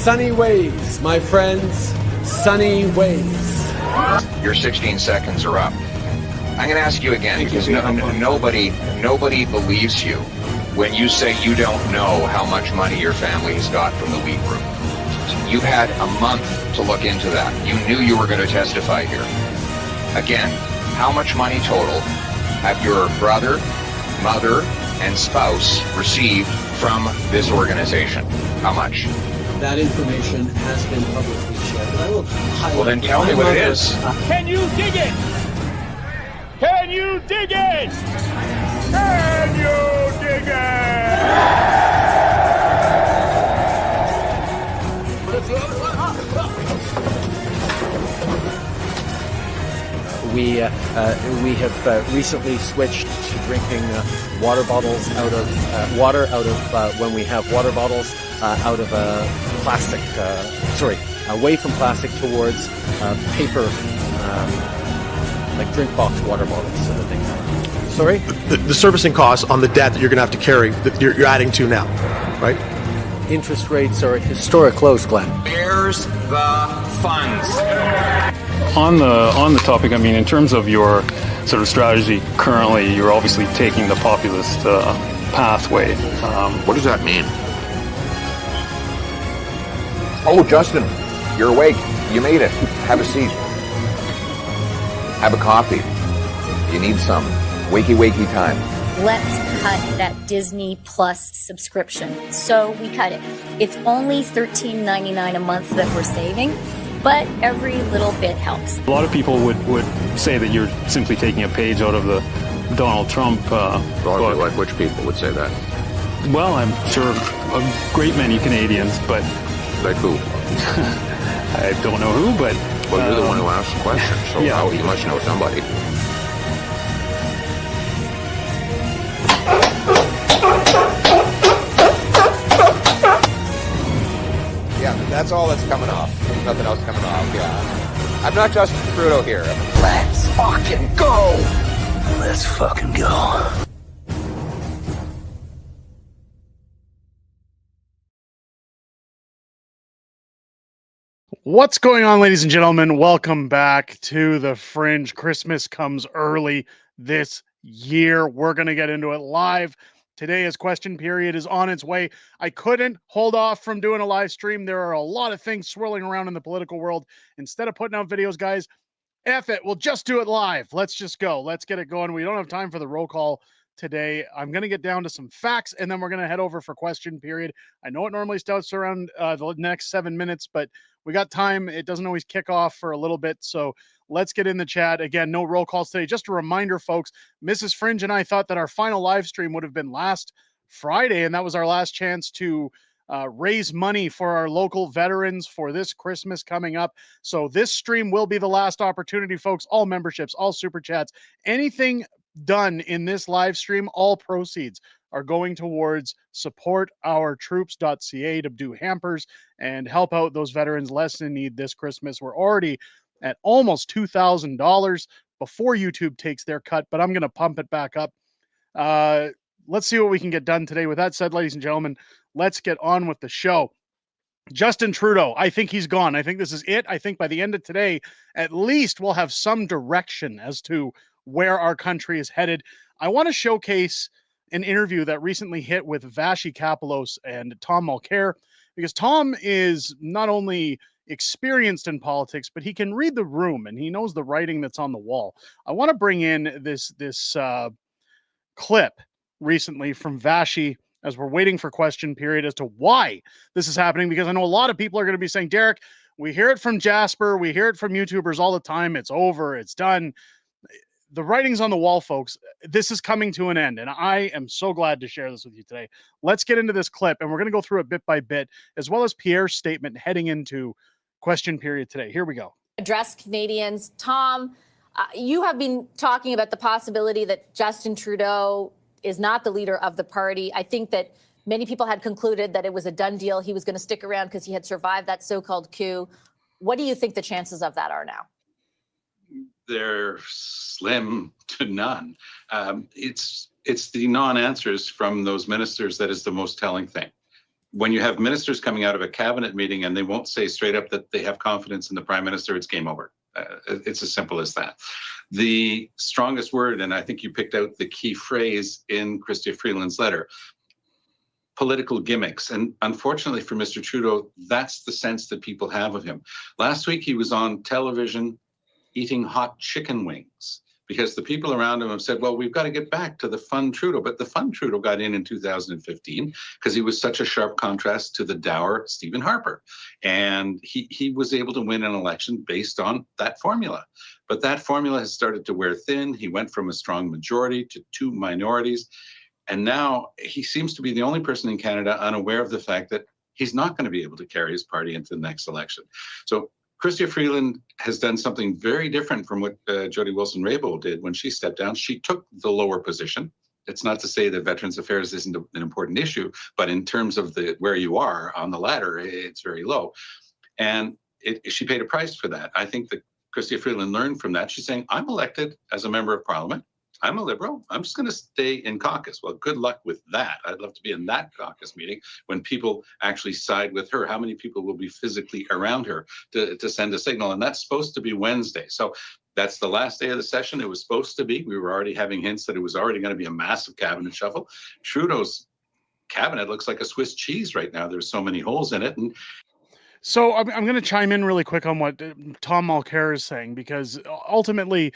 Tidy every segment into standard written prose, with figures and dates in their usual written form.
Sunny ways, my friends, sunny ways. Your 16 seconds are up. I'm going to ask you again because nobody believes you when you say you don't know how much money your family has got from the wheat group. You've had a month to look into that. You knew you were going to testify here. Again, how much money total have your brother, mother, and spouse received from this organization? How much? That information has been publicly shared. I will highlight. Well, then tell me what it is. Can you dig it? Can you dig it? Can you dig it? We have recently switched to drinking water bottles out of water out of when we have water bottles out of plastic. Away from plastic towards paper, like drink box water bottles. Things. Sorry. The servicing costs on the debt that you're going to have to carry that you're adding to now, right? Interest rates are at historic lows, Glenn. Where's the funds? On the topic, I mean, in terms of your sort of strategy currently, you're obviously taking the populist pathway. What does that mean? Oh, Justin, you're awake. You made it. Have a seat. Have a coffee. You need some. Wakey time. Let's cut that Disney Plus subscription. So we cut it. It's only $13.99 a month that we're saving, but every little bit helps. A lot of people would say that you're simply taking a page out of the Donald Trump book. Like which people would say that? Well, I'm sure a great many Canadians, but... Like who? I don't know who, but... Well, you're the one who asked the question, so yeah. You must know somebody. Yeah, that's all that's coming off. There's nothing else coming off, yeah. I'm not Justin Trudeau here. Let's fucking go! Let's fucking go. What's going on, ladies and gentlemen? Welcome back to The Fringe. Christmas comes early this year. We're going to get into it live. Today, as question period is on its way. I couldn't hold off from doing a live stream. There are a lot of things swirling around in the political world. Instead of putting out videos, guys, F it. We'll just do it live. Let's just go. Let's get it going. We don't have time for the roll call today. I'm going to get down to some facts, and then we're going to head over for question period. I know it normally starts around the next 7 minutes, but we got time. It doesn't always kick off for a little bit, so let's get in the chat. Again, no roll calls today. Just a reminder, folks, Mrs. Fringe and I thought that our final live stream would have been last Friday, and that was our last chance to raise money for our local veterans for this Christmas coming up. So this stream will be the last opportunity, folks. All memberships, all super chats, anything done in this live stream, all proceeds are going towards supportourtroops.ca to do hampers and help out those veterans less in need this Christmas. We're already at almost $2,000 before YouTube takes their cut, but I'm going to pump it back up. Let's see what we can get done today. With that said, ladies and gentlemen, let's get on with the show. Justin Trudeau, I think he's gone. I think this is it. I think by the end of today, at least we'll have some direction as to where our country is headed. I want to showcase an interview that recently hit with Vashi Kapelos and Tom Mulcair, because Tom is not only experienced in politics, but he can read the room and he knows the writing that's on the wall. I want to bring in this clip recently from Vashi as we're waiting for question period as to why this is happening, because I know a lot of people are going to be saying, Derek, we hear it from Jasper, we hear it from YouTubers all the time, it's over, it's done. The writing's on the wall, folks. This is coming to an end, and I am so glad to share this with you today. Let's get into this clip, and we're going to go through it bit by bit, as well as Pierre's statement heading into question period today. Here we go. Address Canadians. Tom, you have been talking about the possibility that Justin Trudeau is not the leader of the party. I think that many people had concluded that it was a done deal. He was going to stick around because he had survived that so-called coup. What do you think the chances of that are now? They're slim to none. It's the non-answers from those ministers that is the most telling thing. when you have ministers coming out of a cabinet meeting and they won't say straight up that they have confidence in the prime minister, it's game over. It's as simple as that. The strongest word, and I think you picked out the key phrase in Chrystia Freeland's letter, political gimmicks. And unfortunately for Mr. Trudeau, that's the sense that people have of him. Last week, he was on television eating hot chicken wings because the people around him have said, well, we've got to get back to the fun Trudeau. But the fun Trudeau got in 2015 because he was such a sharp contrast to the dour Stephen Harper. And he was able to win an election based on that formula. But that formula has started to wear thin. He went from a strong majority to 2 minorities. And now he seems to be the only person in Canada unaware of the fact that he's not going to be able to carry his party into the next election. So Chrystia Freeland has done something very different from what Jody Wilson-Raybould did when she stepped down. She took the lower position. It's not to say that Veterans Affairs isn't an important issue, but in terms of where you are on the ladder, it's very low. And she paid a price for that. I think that Chrystia Freeland learned from that. She's saying, I'm elected as a member of Parliament. I'm a Liberal. I'm just going to stay in caucus. Well, good luck with that. I'd love to be in that caucus meeting when people actually side with her. How many people will be physically around her to send a signal? And that's supposed to be Wednesday. So that's the last day of the session. It was supposed to be. We were already having hints that it was already going to be a massive cabinet shuffle. Trudeau's cabinet looks like a Swiss cheese right now. There's so many holes in it. And so I'm going to chime in really quick on what Tom Mulcair is saying, because ultimately,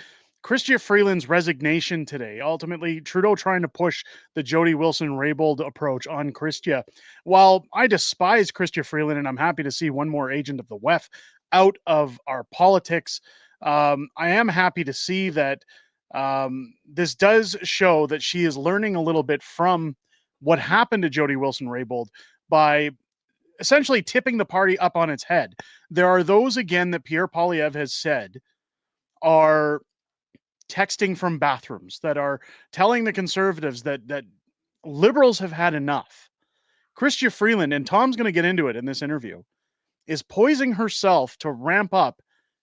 Chrystia Freeland's resignation today, ultimately Trudeau trying to push the Jody Wilson-Raybould approach on Chrystia. While I despise Chrystia Freeland and I'm happy to see one more agent of the WEF out of our politics, I am happy to see that this does show that she is learning a little bit from what happened to Jody Wilson-Raybould by essentially tipping the party up on its head. There are those, again, that Pierre Poilievre has said are texting from bathrooms, that are telling the Conservatives that Liberals have had enough. Chrystia Freeland, and Tom's going to get into it in this interview, is poising herself to ramp up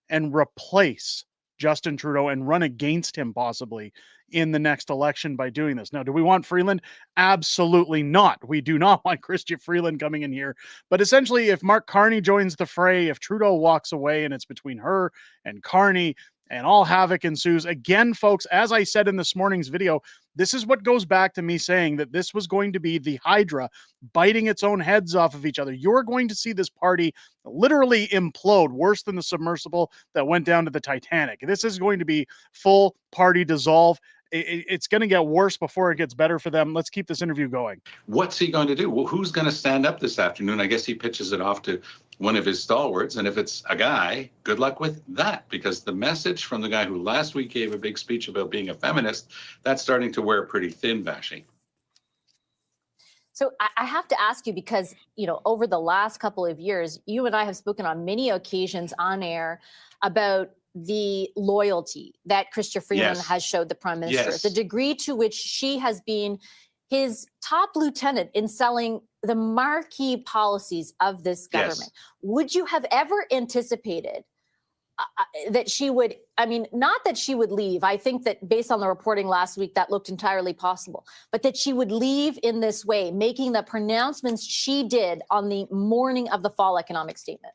and replace Justin Trudeau and run against him possibly in the next election by doing this. Now, do we want Freeland? Absolutely not. We do not want Chrystia Freeland coming in here. But essentially, if Mark Carney joins the fray, if Trudeau walks away and it's between her and Carney, and all havoc ensues. Again, folks, as I said in this morning's video, this is what goes back to me saying that this was going to be the Hydra biting its own heads off of each other. You're going to see this party literally implode, worse than the submersible that went down to the Titanic. This is going to be full party dissolve. It's going to get worse before it gets better for them. Let's keep this interview going. what's he going to do? Well, who's going to stand up this afternoon? I guess he pitches it off to one of his stalwarts. And if it's a guy, good luck with that, because the message from the guy who last week gave a big speech about being a feminist, that's starting to wear pretty thin, Vashi. So I have to ask you, because, you know, over the last couple of years, you and I have spoken on many occasions on air about the loyalty that Chrystia Freeland has showed the Prime Minister, the degree to which she has been his top lieutenant in selling the marquee policies of this government. Would you have ever anticipated that she would, I mean, not that she would leave. I think that based on the reporting last week, that looked entirely possible, but that she would leave in this way, making the pronouncements she did on the morning of the fall economic statement?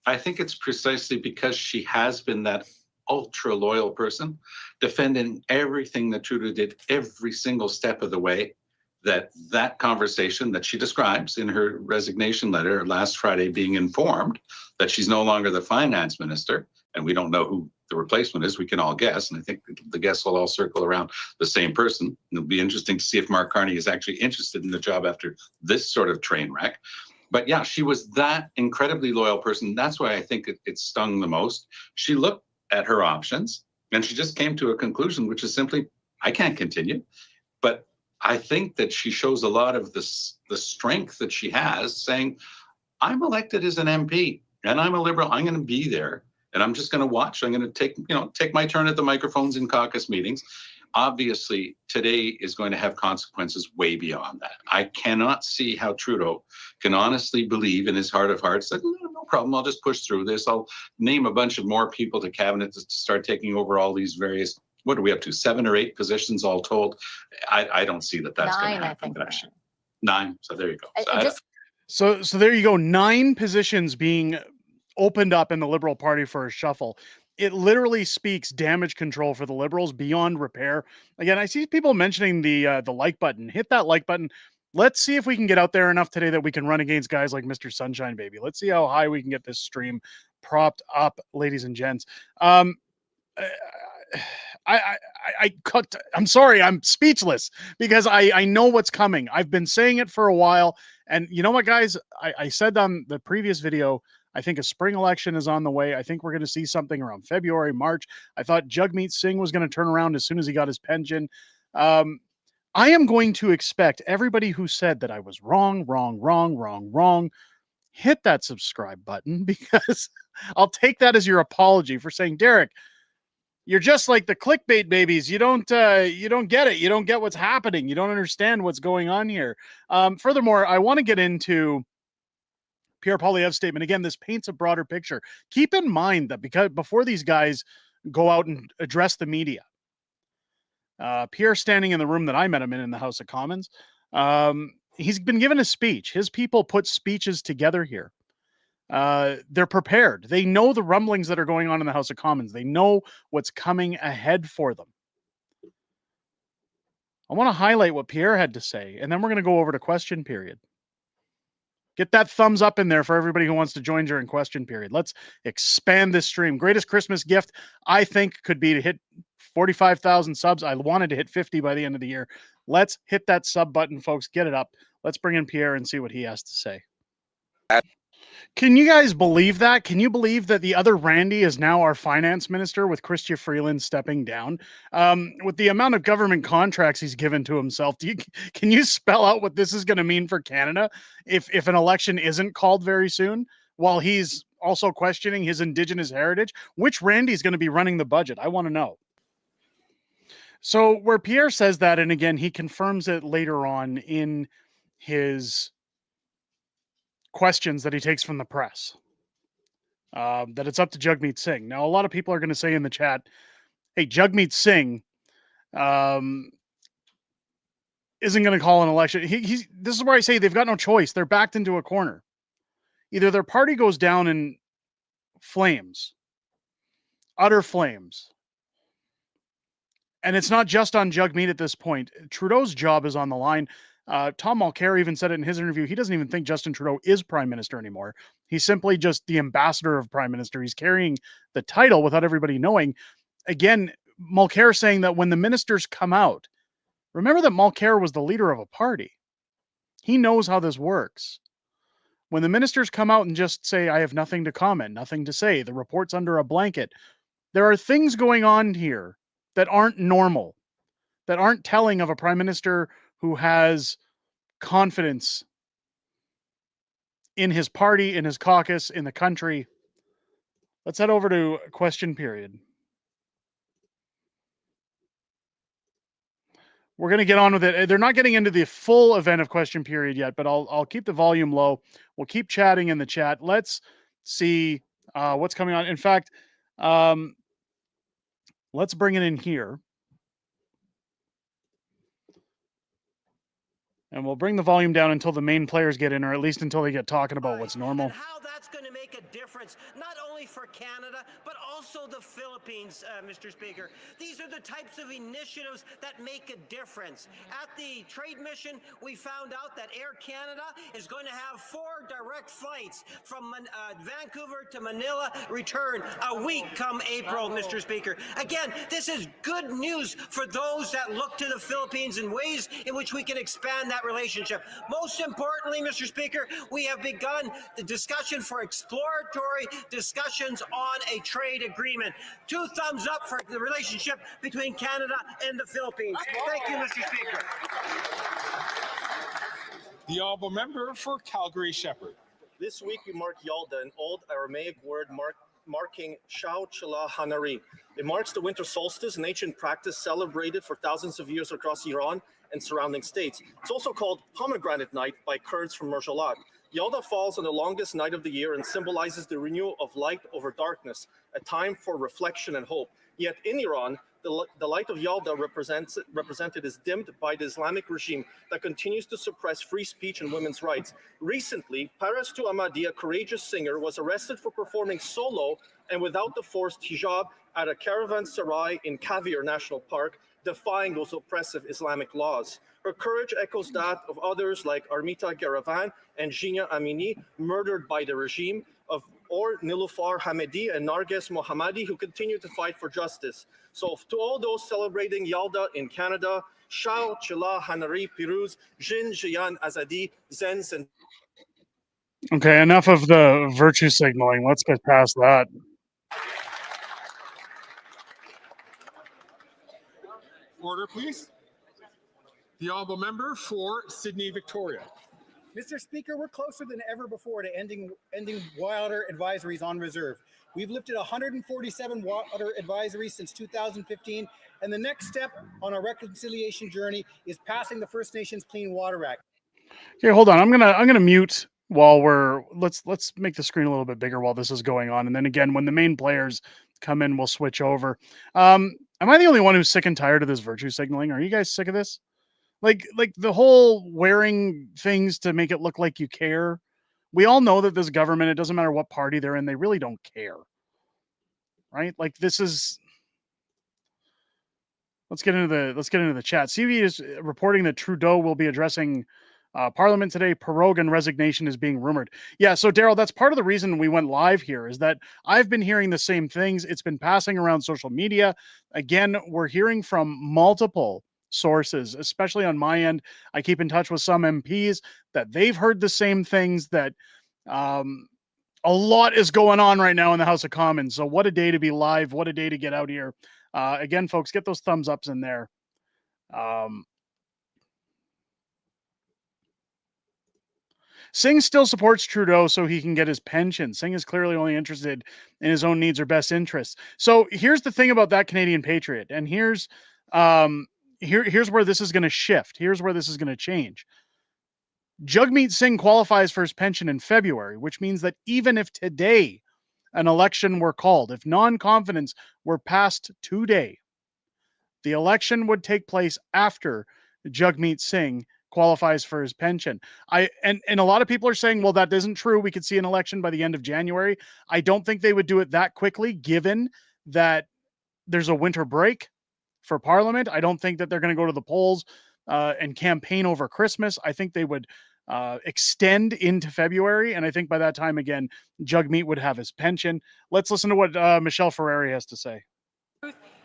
I think it's precisely because she has been that ultra loyal person, defending everything that Trudeau did every single step of the way, that conversation that she describes in her resignation letter last Friday, being informed that she's no longer the finance minister, and we don't know who the replacement is. We can all guess, and I think the guests will all circle around the same person. It'll be interesting to see if Mark Carney is actually interested in the job after this sort of train wreck. But yeah, she was that incredibly loyal person. That's why I think it stung the most. She looked at her options and she just came to a conclusion, which is simply, I can't continue. But I think that she shows a lot of the strength that she has, saying, I'm elected as an MP and I'm a Liberal. I'm going to be there and I'm just going to watch. I'm going to take my turn at the microphones in caucus meetings. Obviously, today is going to have consequences way beyond that. I cannot see how Trudeau can honestly believe in his heart of hearts that no problem, I'll just push through this. I'll name a bunch of more people to cabinet to start taking over all these various, what are we up to, 7 or 8 positions all told? I don't see that that's going to happen. 9, so there you go. So So there you go. 9 positions being opened up in the Liberal Party for a shuffle. It literally speaks damage control for the Liberals beyond repair. Again, I see people mentioning the like button. Hit that like button. Let's see if we can get out there enough today that we can run against guys like Mr. Sunshine Baby. Let's see how high we can get this stream propped up, ladies and gents. I'm sorry, I'm speechless because I know what's coming. I've been saying it for a while. And you know what, guys? I said on the previous video, I think a spring election is on the way. I think we're going to see something around February, March. I thought Jagmeet Singh was going to turn around as soon as he got his pension. I am going to expect everybody who said that I was wrong, hit that subscribe button because I'll take that as your apology for saying, Derek, you're just like the clickbait babies. You don't get it. You don't get what's happening. You don't understand what's going on here. Furthermore, I want to get into Pierre Poilievre's statement. Again, this paints a broader picture. Keep in mind that because before these guys go out and address the media, Pierre standing in the room that I met him in the House of Commons, he's been given a speech. His people put speeches together here. They're prepared. They know the rumblings that are going on in the House of Commons. They know what's coming ahead for them. I want to highlight what Pierre had to say, and then we're going to go over to question period. Get that thumbs up in there for everybody who wants to join during question period. Let's expand this stream. Greatest Christmas gift, I think, could be to hit 45,000 subs. I wanted to hit 50 by the end of the year. Let's hit that sub button, folks. Get it up. Let's bring in Pierre and see what he has to say. Can you guys believe that? Can you believe that the other Randy is now our finance minister with Chrystia Freeland stepping down? With the amount of government contracts he's given to himself, can you spell out what this is going to mean for Canada if an election isn't called very soon, while he's also questioning his Indigenous heritage? Which Randy is going to be running the budget? I want to know. So where Pierre says that, and again, he confirms it later on in his questions that he takes from the press, that it's up to Jagmeet Singh. Now, a lot of people are going to say in the chat, hey, Jagmeet Singh isn't going to call an election. This is where I say they've got no choice. They're backed into a corner. Either their party goes down in flames, utter flames. And it's not just on Jagmeet at this point. Trudeau's job is on the line. Tom Mulcair even said it in his interview. He doesn't even think Justin Trudeau is prime minister anymore. He's simply just the ambassador of prime minister. He's carrying the title without everybody knowing. Again, Mulcair saying that when the ministers come out, remember that Mulcair was the leader of a party. He knows how this works. When the ministers come out and just say, I have nothing to comment, nothing to say, the report's under a blanket, there are things going on here that aren't normal, that aren't telling of a prime minister who has confidence in his party, in his caucus, in the country. Let's head over to question period. We're going to get on with it. They're not getting into the full event of question period yet, but I'll keep the volume low. We'll keep chatting in the chat. Let's see what's coming on. In fact, let's bring it in here. And we'll bring the volume down until the main players get in, or at least until they get talking about what's normal. And how that's going to make a difference, not only for Canada, but also the Philippines, Mr. Speaker. These are the types of initiatives that make a difference. At the trade mission, we found out that Air Canada is going to have 4 direct flights from Vancouver to Manila return a week come April, Mr. Speaker. Again, this is good news for those that look to the Philippines in ways in which we can expand that relationship. Most importantly, Mr. Speaker, we have begun the discussion for exploratory discussions on a trade agreement. 2 thumbs up for the relationship between Canada and the Philippines. Thank you, Mr. Speaker. The honourable member for Calgary-Shepherd. This week we mark Yalda, an old Aramaic word marking Shao Chila Hanari. It marks the winter solstice, an ancient practice celebrated for thousands of years across Iran and surrounding states. It's also called Pomegranate Night by Kurds from Merjalat. Yalda falls on the longest night of the year and symbolizes the renewal of light over darkness, a time for reflection and hope. Yet in Iran, the light of Yalda represented is dimmed by the Islamic regime that continues to suppress free speech and women's rights. Recently, Parastu Ahmadi, a courageous singer, was arrested for performing solo and without the forced hijab at a caravanserai in Kavir National Park, defying those oppressive Islamic laws. Her courage echoes that of others like Armita Garavan and Jinia Amini, murdered by the regime, or Nilufar Hamedi and Narges Mohammadi, who continue to fight for justice. So to all those celebrating Yalda in Canada, Shao Chila Hanari Piruz, Jin Jiyan Azadi, Zen and Okay, enough of the virtue signaling. Let's get past that. Order, please. The honourable member for Sydney Victoria. Mr. Speaker, we're closer than ever before to ending water advisories on reserve. We've lifted 147 water advisories since 2015, and the next step on our reconciliation journey is passing the First Nations Clean Water Act. Okay, hold on. I'm gonna mute while let's make the screen a little bit bigger while this is going on, and then again when the main players come in, we'll switch over. Am I the only one who's sick and tired of this virtue signaling? Are you guys sick of this? Like the whole wearing things to make it look like you care. We all know that this government, it doesn't matter what party they're in, they really don't care. Right? Like this is. Let's get into the chat. CV is reporting that Trudeau will be addressing Parliament today. Pirogue and resignation is being rumored. Yeah, so Daryl, that's part of the reason we went live here is that I've been hearing the same things. It's been passing around social media. Again, we're hearing from multiple sources, especially on my end. I keep in touch with some MPs that they've heard the same things, that a lot is going on right now in the House of Commons. So what a day to be live. What a day to get out here. Again, folks, get those thumbs ups in there. Singh still supports Trudeau so he can get his pension. Singh is clearly only interested in his own needs or best interests. So here's the thing about that Canadian Patriot, and here's where this is going to shift. Here's where this is going to change. Jagmeet Singh qualifies for his pension in February, which means that even if today an election were called, if non-confidence were passed today, the election would take place after Jagmeet Singh qualifies for his pension. And a lot of people are saying, well, that isn't true. We could see an election by the end of January. I don't think they would do it that quickly, given that there's a winter break for Parliament. I don't think that they're going to go to the polls and campaign over Christmas. I think they would extend into February. And I think by that time, again, Jagmeet would have his pension. Let's listen to what Michelle Ferrari has to say.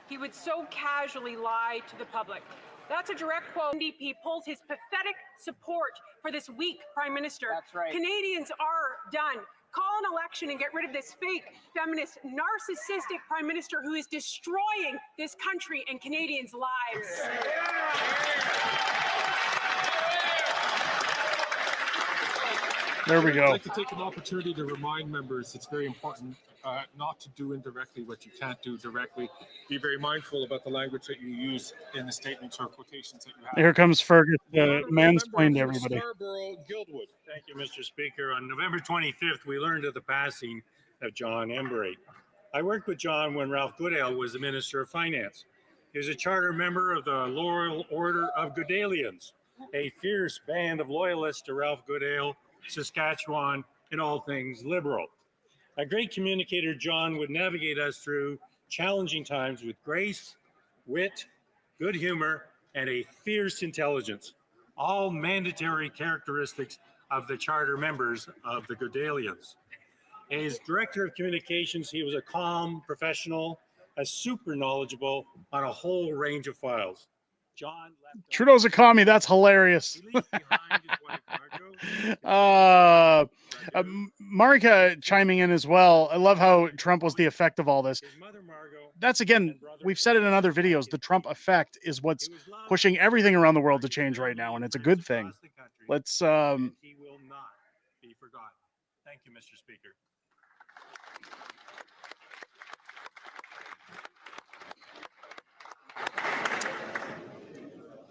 He would so casually lie to the public. That's a direct quote. NDP pulls his pathetic support for this weak prime minister. That's right. Canadians are done. Call an election and get rid of this fake, feminist, narcissistic prime minister who is destroying this country and Canadians' lives. There we go. I'd like to take an opportunity to remind members it's very important not to do indirectly what you can't do directly. Be very mindful about the language that you use in the statements or quotations that you have. Here comes Fergus, mansplained to everybody. Scarborough, Guildwood. Thank you, Mr. Speaker. On November 25th, we learned of the passing of John Embury. I worked with John when Ralph Goodale was the Minister of Finance. He was a charter member of the Loyal Order of Goodalians, a fierce band of loyalists to Ralph Goodale, Saskatchewan, in all things liberal. A great communicator, John would navigate us through challenging times with grace, wit, good humor, and a fierce intelligence, all mandatory characteristics of the charter members of the Goodalians. As Director of Communications, he was a calm professional, a super knowledgeable on a whole range of files. John Trudeau's a commie. That's hilarious. Marika chiming in as well. I love how Trump was the effect of all this. That's, again, we've said it in other videos. The Trump effect is what's pushing everything around the world to change right now, and it's a good thing. Let's. He will not be forgotten. Thank you, Mr. Speaker.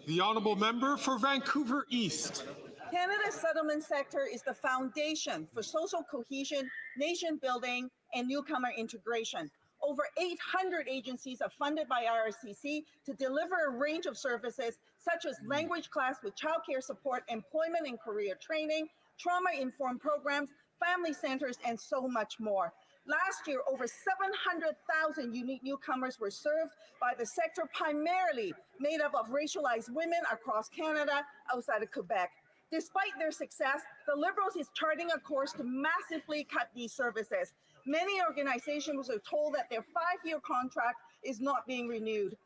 The honourable member for Vancouver East. Canada's settlement sector is the foundation for social cohesion, nation building, and newcomer integration. Over 800 agencies are funded by IRCC to deliver a range of services such as language class with childcare support, employment and career training, trauma-informed programs, family centers, and so much more. Last year, over 700,000 unique newcomers were served by the sector, primarily made up of racialized women across Canada, outside of Quebec. Despite their success, the Liberals is charting a course to massively cut these services. Many organizations are told that their 5-year contract is not being renewed.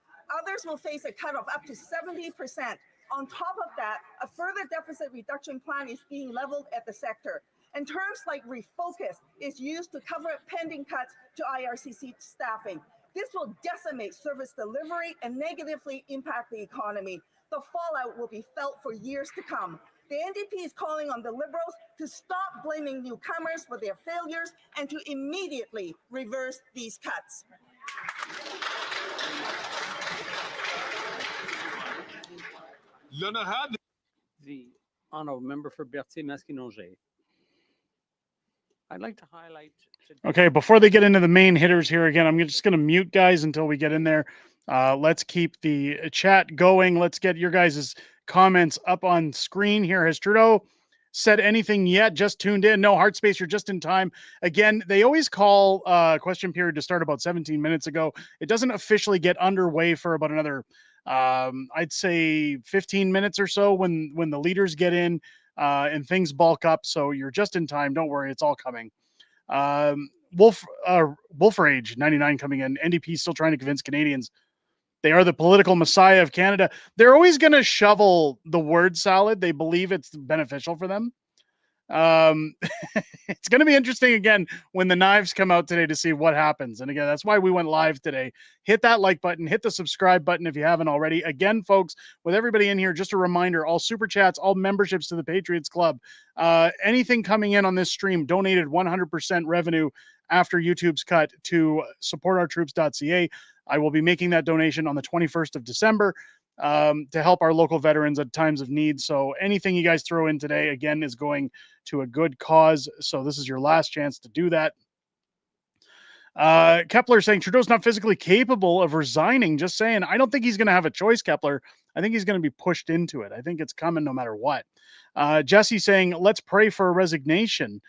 Others will face a cut of up to 70%. On top of that, a further deficit reduction plan is being leveled at the sector. And terms like refocus is used to cover pending cuts to IRCC staffing. This will decimate service delivery and negatively impact the economy. The fallout will be felt for years to come. The NDP is calling on the Liberals to stop blaming newcomers for their failures and to immediately reverse these cuts. The honourable member for Berthier-Maskinongé. I'd like to highlight. Okay, before they get into the main hitters here again, I'm just going to mute guys until we get in there. Let's keep the chat going. Let's get your guys' comments up on screen here. Has Trudeau said anything yet? Just tuned in. No, Heartspace, you're just in time. Again, they always call question period to start about 17 minutes ago. It doesn't officially get underway for about another, I'd say 15 minutes or so when the leaders get in and things bulk up. So you're just in time. Don't worry, it's all coming. Wolfrage 99 coming in. NDP still trying to convince Canadians they are the political messiah of Canada. They're always going to shovel the word salad. They believe it's beneficial for them. It's going to be interesting again when the knives come out today to see what happens. And again, that's why we went live today. Hit that like button, hit the subscribe button if you haven't already. Again, folks, with everybody in here, just a reminder, all super chats, all memberships to the Patriots Club, anything coming in on this stream, donated 100% revenue after YouTube's cut to supportourtroops.ca. I will be making that donation on the 21st of December. To help our local veterans at times of need. So anything you guys throw in today, again, is going to a good cause. So this is your last chance to do that. Kepler saying Trudeau's not physically capable of resigning. Just saying, I don't think he's going to have a choice, Kepler. I think he's going to be pushed into it. I think it's coming no matter what. Jesse saying, let's pray for a resignation.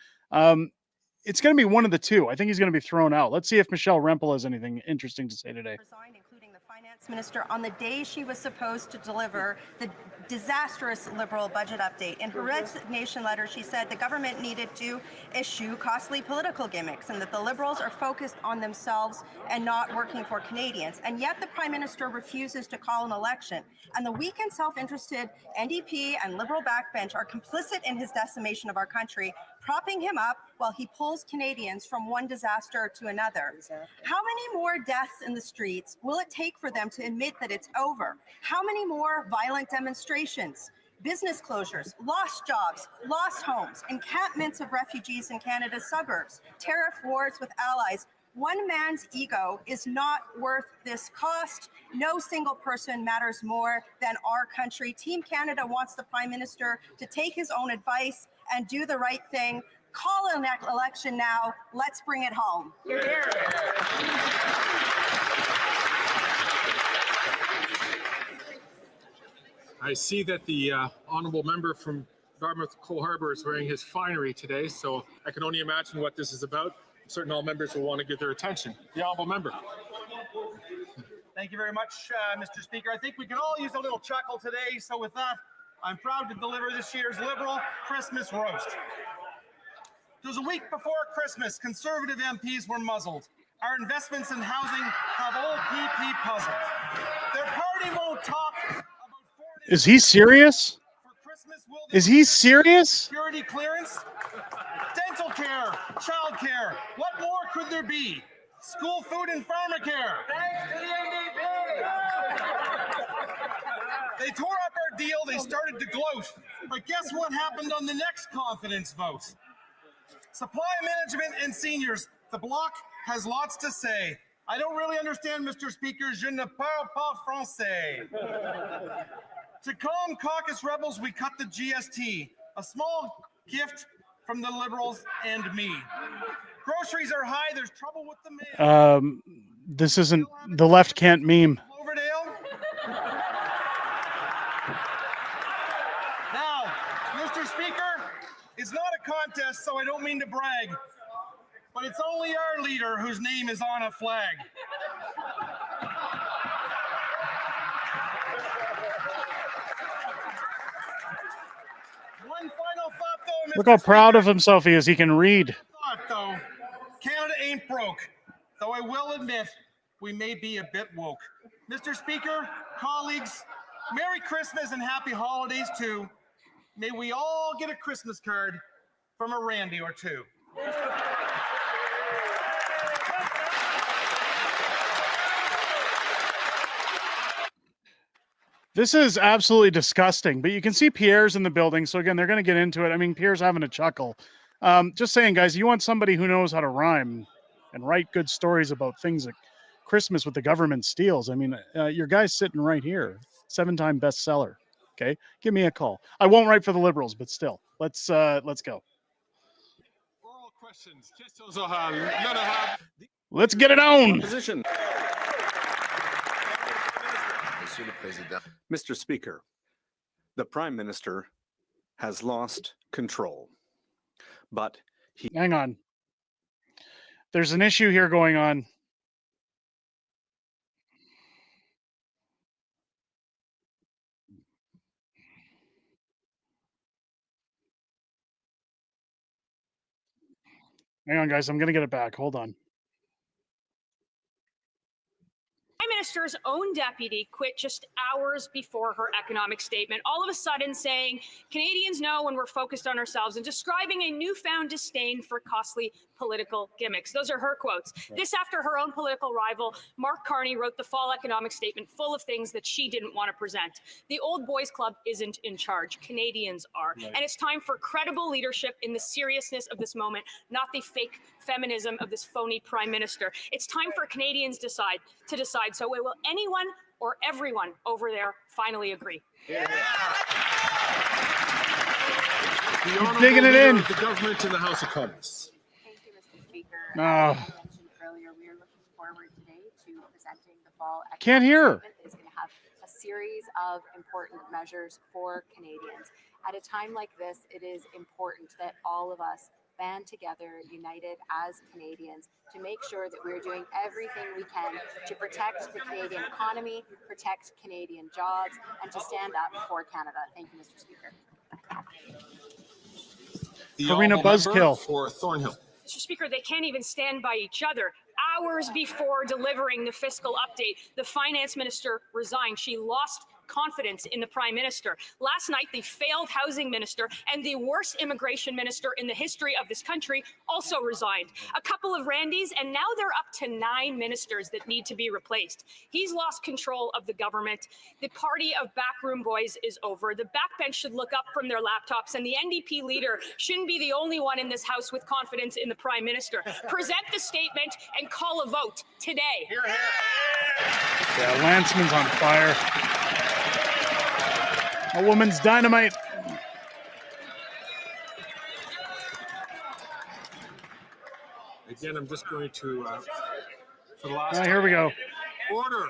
It's going to be one of the two. I think he's going to be thrown out. Let's see if Michelle Rempel has anything interesting to say today. Including the finance minister on the day she was supposed to deliver the disastrous Liberal budget update. In her resignation letter, she said the government needed to issue costly political gimmicks and that the Liberals are focused on themselves and not working for Canadians. And yet the Prime Minister refuses to call an election. And the weak and self-interested NDP and Liberal backbench are complicit in his decimation of our country, propping him up while he pulls Canadians from one disaster to another. How many more deaths in the streets will it take for them to admit that it's over? How many more violent demonstrations, business closures, lost jobs, lost homes, encampments of refugees in Canada's suburbs, tariff wars with allies? One man's ego is not worth this cost. No single person matters more than our country. Team Canada wants the Prime Minister to take his own advice and do the right thing. Call an election now. Let's bring it home. You're here. I see that the honourable member from Dartmouth Cole Harbour is wearing his finery today, so I can only imagine what this is about. I'm certain all members will want to give their attention. The honourable member. Thank you very much, Mr. Speaker. I think we can all use a little chuckle today, so with that, I'm proud to deliver this year's Liberal Christmas roast. It was a week before Christmas, Conservative MPs were muzzled. Our investments in housing have old PP puzzled. Their party won't talk about Is he serious? Is he serious? security clearance, dental care, child care. What more could there be? School food and pharmacare. Thanks to the NDP. They tore up our deal, they started to gloat. But guess what happened on the next confidence vote? Supply management and seniors. The Bloc has lots to say. I don't really understand, Mr. Speaker. Je ne parle pas français. To calm caucus rebels, we cut the GST. A small gift from the Liberals and me. Groceries are high. There's trouble with the mail. This isn't the left can't meme. Cloverdale. Now, Mr. Speaker, it's not a contest, so I don't mean to brag, but it's only our leader whose name is on a flag. One final thought, though, Mr. Look how proud Speaker. of himself he is. He can read. Thought, though, Canada ain't broke, though I will admit we may be a bit woke. Mr. Speaker, colleagues, Merry Christmas and Happy Holidays too. May we all get a Christmas card from a Randy or two. This is absolutely disgusting, but you can see Pierre's in the building. So again, they're going to get into it. I mean, Pierre's having a chuckle. Just saying, guys, you want somebody who knows how to rhyme and write good stories about things like Christmas with the government steals. I mean, your guy's sitting right here, 7-time bestseller. Okay, give me a call. I won't write for the Liberals, but still, let's go. Oral questions. Let's get it on. Opposition. Mr. Speaker, the Prime Minister has lost control, but he... Hang on. There's an issue here going on. Hang on, guys. I'm going to get it back. Hold on. Prime Minister's own deputy quit just hours before her economic statement, all of a sudden saying Canadians know when we're focused on ourselves and describing a newfound disdain for costly political gimmicks. Those are her quotes. This after her own political rival, Mark Carney, wrote the fall economic statement full of things that she didn't want to present. The old boys club isn't in charge. Canadians are. And it's time for credible leadership in the seriousness of this moment, not the fake feminism of this phony prime minister. It's time for Canadians to decide. So will anyone or everyone over there finally agree? The He's digging it in. The government in the House of Commons. Thank you, Mr. Speaker. No. As I mentioned earlier, we are looking forward today to presenting the fall economic Can't hear. statement that is going to have a series of important measures for Canadians. At a time like this, it is important that all of us band together, united as Canadians, to make sure that we're doing everything we can to protect the Canadian economy, protect Canadian jobs, and to stand up for Canada. Thank you, Mr. Speaker. The Karina honourable member Buzzkill. for Thornhill. Mr. Speaker, they can't even stand by each other. Hours before delivering the fiscal update, the finance minister resigned. She lost confidence in the prime minister. Last night, the failed housing minister and the worst immigration minister in the history of this country also resigned. A couple of Randys, and now they're up to 9 ministers that need to be replaced. He's lost control of the government. The party of backroom boys is over. The backbench should look up from their laptops, and the NDP leader shouldn't be the only one in this house with confidence in the prime minister. Present the statement and call a vote today. Yeah, Lanceman's on fire. A woman's dynamite. Again, I'm just going to, for the last Here we go. Order.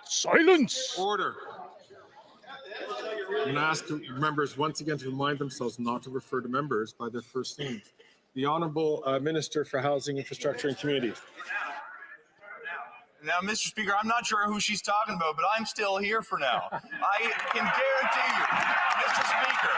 Silence. Order. I'm going to ask members once again to remind themselves not to refer to members by their first names. The Honourable Minister for Housing, Infrastructure and Communities. Now, Mr. Speaker, I'm not sure who she's talking about, but I'm still here for now. I can guarantee you, Mr. Speaker,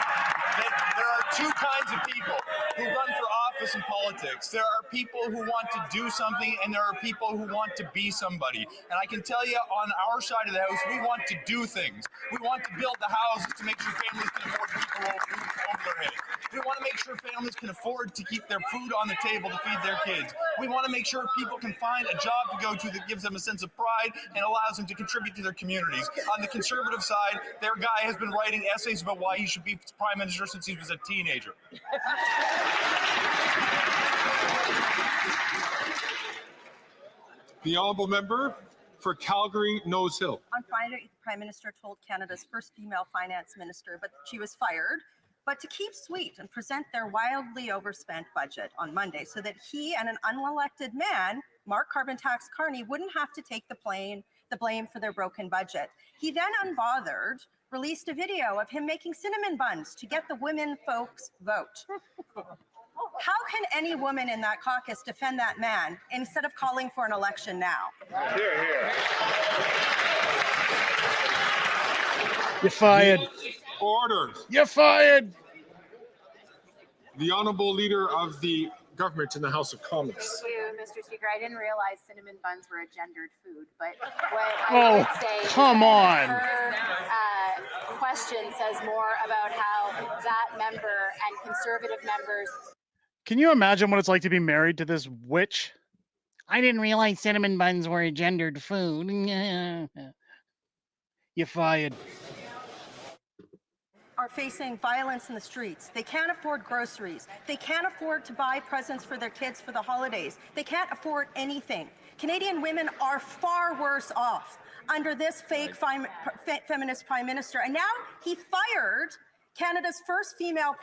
that there are two kinds of people who run for office in politics. There are people who want to do something, and there are people who want to be somebody. And I can tell you, on our side of the house, we want to do things. We want to build the houses to make sure families can afford to keep a roof over their heads. We want to make sure families can afford to keep their food on the table to feed their kids. We want to make sure people can find a job to go to that gives them a sense of pride and allows them to contribute to their communities. On the Conservative side, their guy has been writing essays about why he should be Prime Minister since he was a teenager. The Honourable Member for Calgary Nose Hill. On Friday, the Prime Minister told Canada's first female finance minister, but she was fired, but to keep sweet and present their wildly overspent budget on Monday so that he and an unelected man, Mark Carbon Tax Carney, wouldn't have to take the blame for their broken budget. He then, unbothered, released a video of him making cinnamon buns to get the women folks vote. How can any woman in that caucus defend that man instead of calling for an election now? Here, here. You're fired. Order. You're fired. The Honourable Leader of the Government in the House of Commons. Thank you, Mr. Speaker. I didn't realize cinnamon buns were a gendered food, but what I would say is come that on. her question says more about how that member and Conservative members. Can you imagine what it's like to be married to this witch? I didn't realize cinnamon buns were a gendered food. You're fired. Are facing violence in the streets. They can't afford groceries. They can't afford to buy presents for their kids for the holidays. They can't afford anything. Canadian women are far worse off under this fake feminist prime minister. And now he fired Canada's first female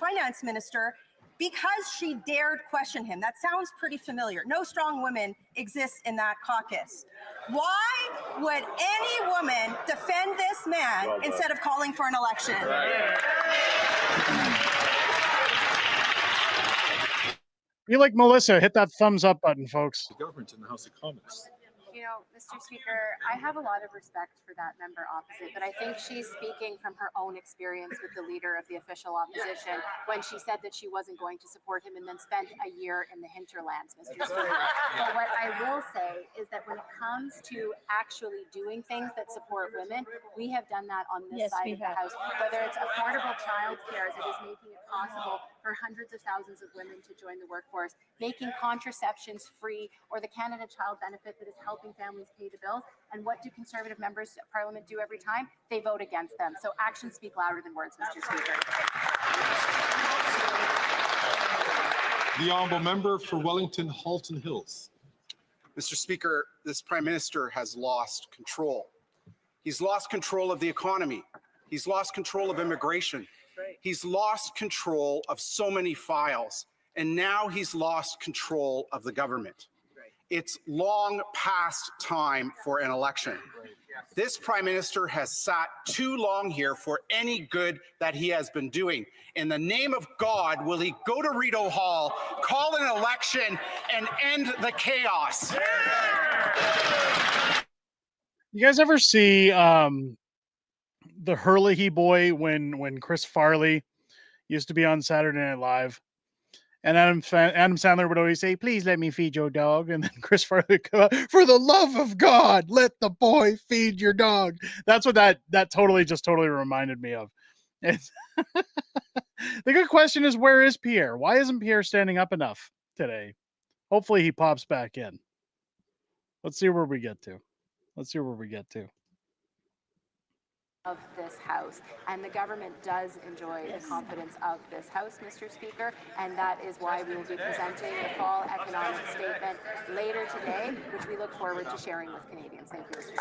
finance minister because she dared question him. That sounds pretty familiar. No strong women exist in that caucus. Why would any woman defend this man instead of calling for an election? Be like Melissa, hit that thumbs up button, folks. The Government in the House of Commons. You know, Mr. Speaker, I have a lot of respect for that member opposite, but I think she's speaking from her own experience with the leader of the official opposition when she said that she wasn't going to support him and then spent a year in the hinterlands, Mr. Speaker. But what I will say is that when it comes to actually doing things that support women, we have done that on this side of the House, whether it's affordable childcare that is making it possible for hundreds of thousands of women to join the workforce, making contraceptions free, or the Canada Child Benefit that is helping families pay the bills. And what do Conservative members of Parliament do every time? They vote against them. So actions speak louder than words, Mr. Speaker. The Honourable Member for Wellington Halton Hills. Mr. Speaker, this Prime Minister has lost control. He's lost control of the economy. He's lost control of immigration. He's lost control of so many files. And now he's lost control of the government. It's long past time for an election. This Prime Minister has sat too long here for any good that he has been doing. In the name of God, will he go to Rideau Hall, call an election, and end the chaos? You guys ever see the Herlihy Boy when Chris Farley used to be on Saturday Night Live? And Adam Sandler would always say, "Please let me feed your dog." And then Chris Farley would come out, "For the love of God, let the boy feed your dog." That's what that totally reminded me of. It's the good question is, where is Pierre? Why isn't Pierre standing up enough today? Hopefully he pops back in. Let's see where we get to. Of this House, and the government does enjoy the confidence of this House, Mr. Speaker, and that is why we will be presenting the fall economic statement later today, which we look forward to sharing with Canadians. Thank you, Mr.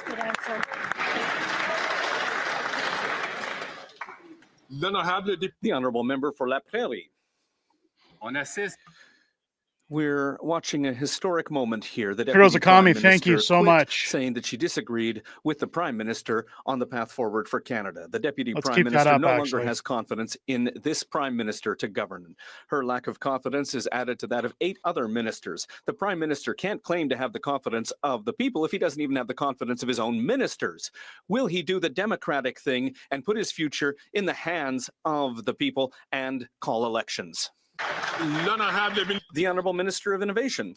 Speaker. The Honourable Member for La Prairie. On assist. We're watching a historic moment here. The Trudeau's Deputy Prime Akami, thank you Minister so quit, much. saying that she disagreed with the Prime Minister on the path forward for Canada. The Deputy Let's Prime keep that Minister up, no longer actually. has confidence in this Prime Minister to govern. Her lack of confidence is added to that of 8 other ministers. The Prime Minister can't claim to have the confidence of the people if he doesn't even have the confidence of his own ministers. Will he do the democratic thing and put his future in the hands of the people and call elections? The Honourable Minister of Innovation.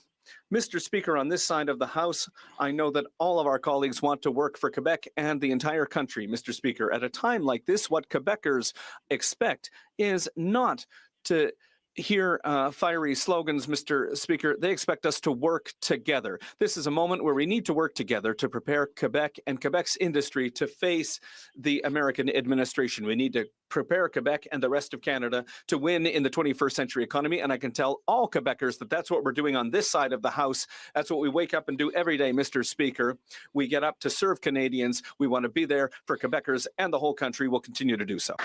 Mr. Speaker, on this side of the House, I know that all of our colleagues want to work for Quebec and the entire country, Mr. Speaker. At a time like this, what Quebecers expect is not to hear fiery slogans, Mr. Speaker. They expect us to work together. This is a moment where we need to work together to prepare Quebec and Quebec's industry to face the American administration. We need to prepare Quebec and the rest of Canada to win in the 21st century economy. And I can tell all Quebecers that that's what we're doing on this side of the House. That's what we wake up and do every day, Mr. Speaker. We get up to serve Canadians. We want to be there for Quebecers, and the whole country will continue to do so.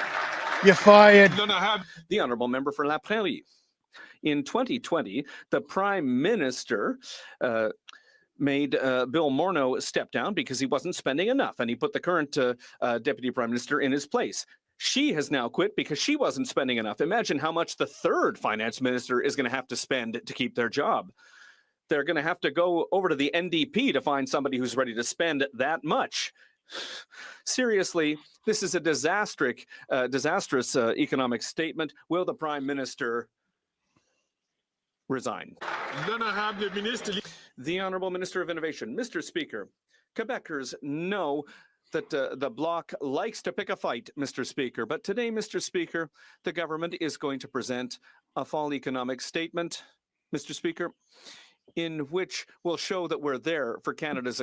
You're fired. The honourable member for La Prairie. In 2020, the Prime Minister made Bill Morneau step down because he wasn't spending enough, and he put the current Deputy Prime Minister in his place. She has now quit because she wasn't spending enough. Imagine how much the third Finance Minister is going to have to spend to keep their job. They're going to have to go over to the NDP to find somebody who's ready to spend that much. Seriously, this is a disastrous economic statement. Will the Prime Minister resign? The Honourable Minister of Innovation. Mr. Speaker, Quebecers know that the Bloc likes to pick a fight, Mr. Speaker. But today, Mr. Speaker, the government is going to present a fall economic statement, Mr. Speaker, in which will show that we're there for Canada's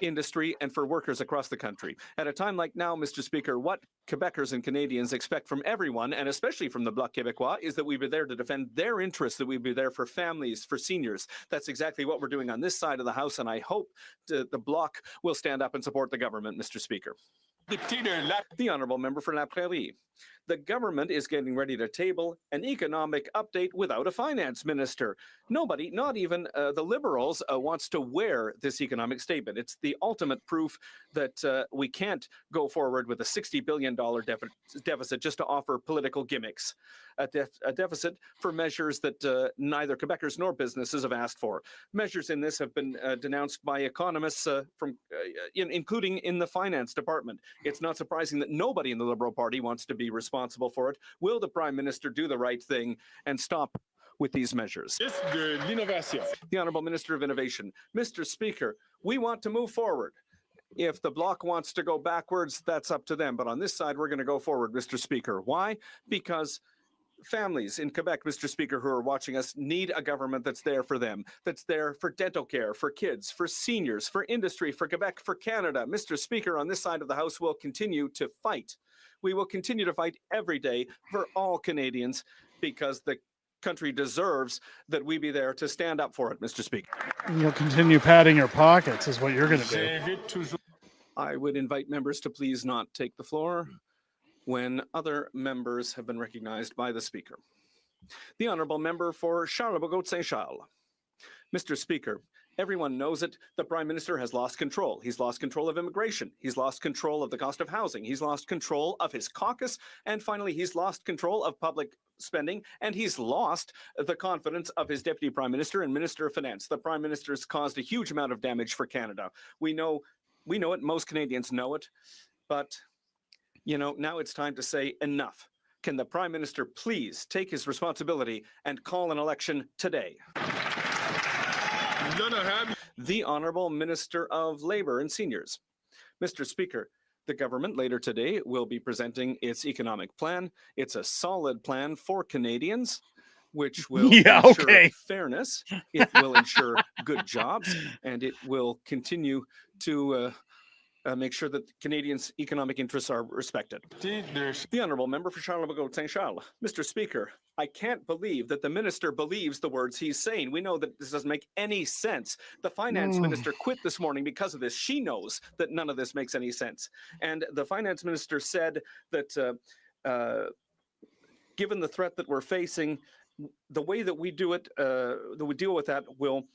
industry and for workers across the country. At a time like now, Mr. Speaker, what Quebecers and Canadians expect from everyone, and especially from the Bloc Québécois, is that we be there to defend their interests, that we be there for families, for seniors. That's exactly what we're doing on this side of the House, and I hope the Bloc will stand up and support the government, Mr. Speaker. The Honourable Member for La Prairie. The government is getting ready to table an economic update without a finance minister. Nobody, not even the Liberals, wants to wear this economic statement. It's the ultimate proof that we can't go forward with a $60 billion deficit just to offer political gimmicks. A deficit for measures that neither Quebecers nor businesses have asked for. Measures in this have been denounced by economists, including in the finance department. It's not surprising that nobody in the Liberal Party wants to be responsible for it. Will the Prime Minister do the right thing and stop with these measures? The Honourable Minister of Innovation. Mr. Speaker, we want to move forward. If the Bloc wants to go backwards, that's up to them. But on this side, we're going to go forward, Mr. Speaker. Why? Because families in Quebec, Mr. Speaker, who are watching us, need a government that's there for them, that's there for dental care, for kids, for seniors, for industry, for Quebec, for Canada. Mr. Speaker, on this side of the House, will continue to fight. We will continue to fight every day for all Canadians because the country deserves that we be there to stand up for it, Mr. Speaker. You'll continue padding your pockets is what you're going to do. I would invite members to please not take the floor when other members have been recognized by the Speaker. The Honourable Member for Charlebourg-Saint-Charles. Mr. Speaker, everyone knows it. The Prime Minister has lost control. He's lost control of immigration. He's lost control of the cost of housing. He's lost control of his caucus. And finally, he's lost control of public spending. And he's lost the confidence of his Deputy Prime Minister and Minister of Finance. The Prime Minister has caused a huge amount of damage for Canada. We know it. Most Canadians know it. But now it's time to say enough. Can the Prime Minister please take his responsibility and call an election today? The Honourable Minister of Labour and Seniors. Mr. Speaker, the government later today will be presenting its economic plan. It's a solid plan for Canadians, which will ensure fairness, it will ensure good jobs, and it will continue to make sure that Canadians' economic interests are respected. The Honourable Member for Charlebourg-Saint-Charles. Mr. Speaker, I can't believe that the Minister believes the words he's saying. We know that this doesn't make any sense. The Finance Minister quit this morning because of this. She knows that none of this makes any sense. And the Finance Minister said that given the threat that we're facing, the way that we do it, that we deal with that will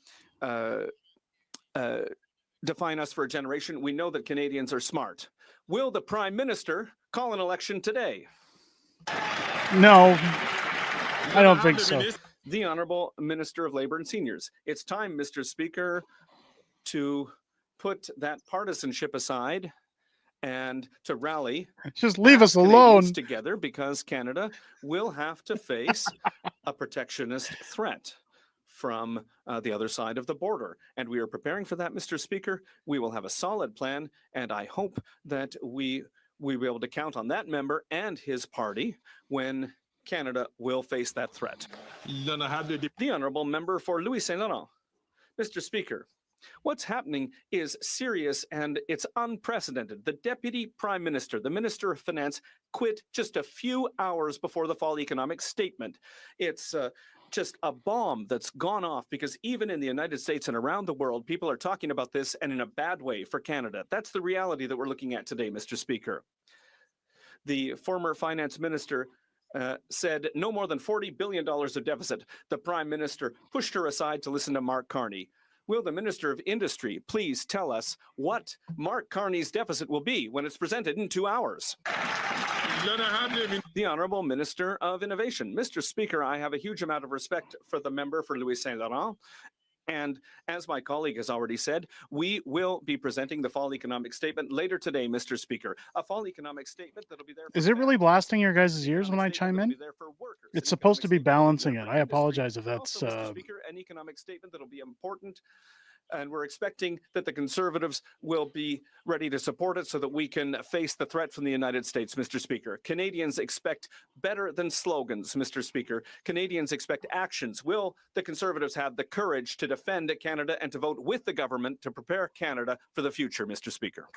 define us for a generation. We know that Canadians are smart. Will the Prime Minister call an election today? No, I don't think so. The Honourable Minister of Labour and Seniors. It's time, Mr. Speaker, to put that partisanship aside and to rally. Just leave us alone. Together, because Canada will have to face a protectionist threat from the other side of the border. And we are preparing for that, Mr. Speaker. We will have a solid plan, and I hope that we will be able to count on that member and his party when Canada will face that threat. The Honourable Member for Louis Saint Laurent. Mr. Speaker, What's happening is serious and it's unprecedented. The Deputy Prime Minister, the Minister of Finance, quit just a few hours before the fall economic statement. It's just a bomb that's gone off because even in the United States and around the world, people are talking about this and in a bad way for Canada. That's the reality that we're looking at today, Mr. Speaker. The former finance minister said no more than $40 billion of deficit. The Prime Minister pushed her aside to listen to Mark Carney. Will the Minister of Industry please tell us what Mark Carney's deficit will be when it's presented in 2 hours? The Honourable Minister of Innovation. Mr. Speaker, I have a huge amount of respect for the member for Louis Saint Laurent. And as my colleague has already said, we will be presenting the fall economic statement later today, Mr. Speaker. A fall economic statement that'll be there. Is it really blasting your guys' ears when I chime in? It's supposed to be balancing it. I apologize if that's... Also, Mr. Speaker, an economic statement that'll be important. And we're expecting that the Conservatives will be ready to support it so that we can face the threat from the United States, Mr. Speaker. Canadians expect better than slogans, Mr. Speaker. Canadians expect actions. Will the Conservatives have the courage to defend Canada and to vote with the government to prepare Canada for the future, Mr. Speaker?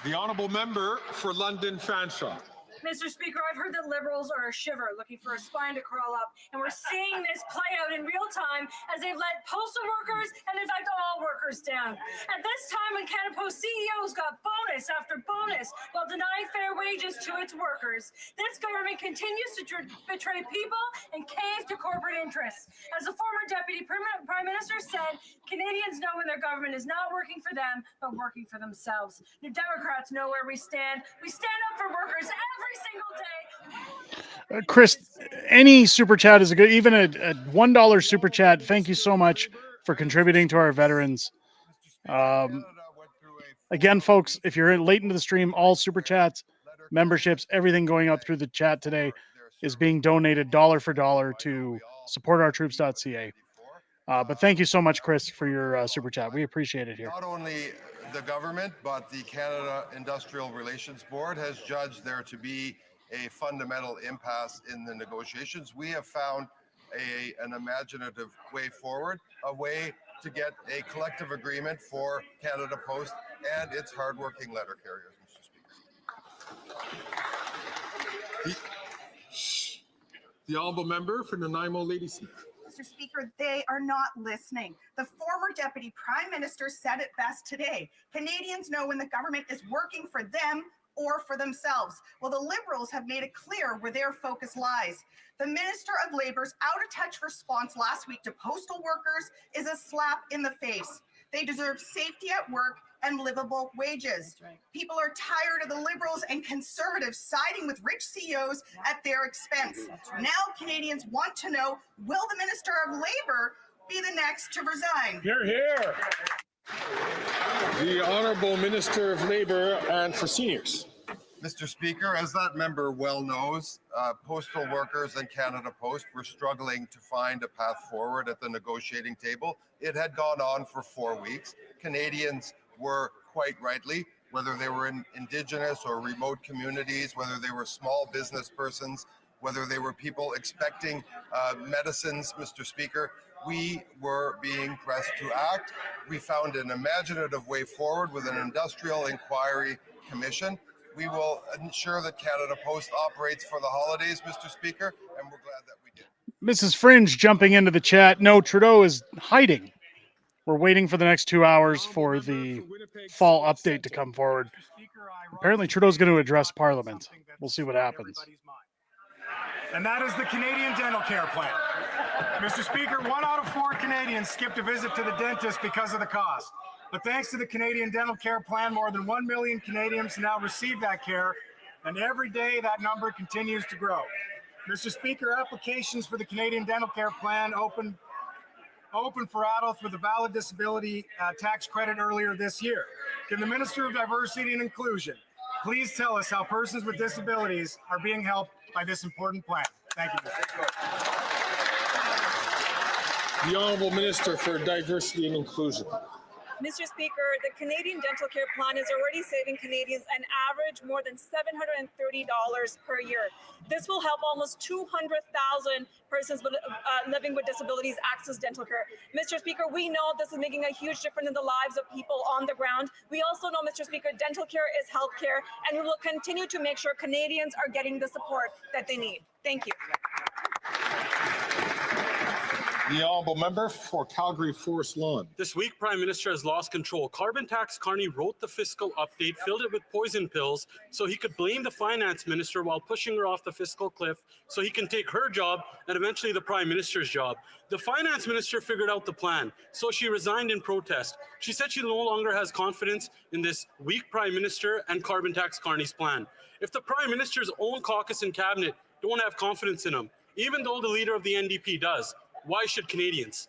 The honourable member for London Fanshawe. Mr. Speaker, I've heard that Liberals are a shiver looking for a spine to crawl up, and we're seeing this play out in real time as they've let postal workers and, in fact, all workers down. At this time, when Canada Post CEOs got bonus after bonus while denying fair wages to its workers, this government continues to betray people and cave to corporate interests. As the former Deputy Prime Minister said, Canadians know when their government is not working for them, but working for themselves. New Democrats know where we stand. We stand up for workers every single day. Chris, any super chat is a good, even a $1 super chat. Thank you so much for contributing to our veterans. Again, folks, if you're late into the stream, all super chats, memberships, everything going up through the chat today is being donated dollar for dollar to supportourtroops.ca. But thank you so much, Chris, for your super chat. We appreciate it here. Not only the government, but the Canada Industrial Relations Board has judged there to be a fundamental impasse in the negotiations. We have found an imaginative way forward, a way to get a collective agreement for Canada Post and its hardworking letter carriers, Mr. Speaker. The honourable member for Nanaimo Ladysmith. Mr. Speaker, they are not listening. The former Deputy Prime Minister said it best today. Canadians know when the government is working for them or for themselves. Well, the Liberals have made it clear where their focus lies. The Minister of Labour's out-of-touch response last week to postal workers is a slap in the face. They deserve safety at work and livable wages. People are tired of the Liberals and Conservatives siding with rich CEOs at their expense. Now Canadians want to know, will the Minister of Labour be the next to resign? Hear, hear. The Honourable Minister of Labour and for Seniors. Mr. Speaker, as that member well knows, postal workers and Canada Post were struggling to find a path forward at the negotiating table. It had gone on for 4 weeks. Canadians were quite rightly, whether they were in Indigenous or remote communities, whether they were small business persons, whether they were people expecting medicines, Mr. Speaker, we were being pressed to act. We found an imaginative way forward with an industrial inquiry commission. We will ensure that Canada Post operates for the holidays, Mr. Speaker, and we're glad that we did. Mrs. Fringe jumping into the chat. No, Trudeau is hiding. We're waiting for the next 2 hours for the fall update to come forward. Apparently, Trudeau's going to address Parliament. We'll see what happens. And that is the Canadian Dental Care Plan. Mr. Speaker, 1 out of 4 Canadians skipped a visit to the dentist because of the cost. But thanks to the Canadian Dental Care Plan, more than 1 million Canadians now receive that care, and every day that number continues to grow. Mr. Speaker, applications for the Canadian Dental Care Plan opened for adults with a valid disability tax credit earlier this year. Can the Minister of Diversity and Inclusion please tell us how persons with disabilities are being helped by this important plan? Thank you, Mr. Speaker. The Honourable Minister for Diversity and Inclusion. Mr. Speaker, the Canadian Dental Care Plan is already saving Canadians an average more than $730 per year. This will help almost 200,000 persons living with disabilities access dental care. Mr. Speaker, we know this is making a huge difference in the lives of people on the ground. We also know, Mr. Speaker, dental care is health care, and we will continue to make sure Canadians are getting the support that they need. Thank you. The honourable member for Calgary Forest Lawn. This week, Prime Minister has lost control. Carbon tax Carney wrote the fiscal update, filled it with poison pills so he could blame the finance minister while pushing her off the fiscal cliff so he can take her job and eventually the Prime Minister's job. The finance minister figured out the plan, so she resigned in protest. She said she no longer has confidence in this weak Prime Minister and carbon tax Carney's plan. If the Prime Minister's own caucus and cabinet don't have confidence in him, even though the leader of the NDP does, why should Canadians?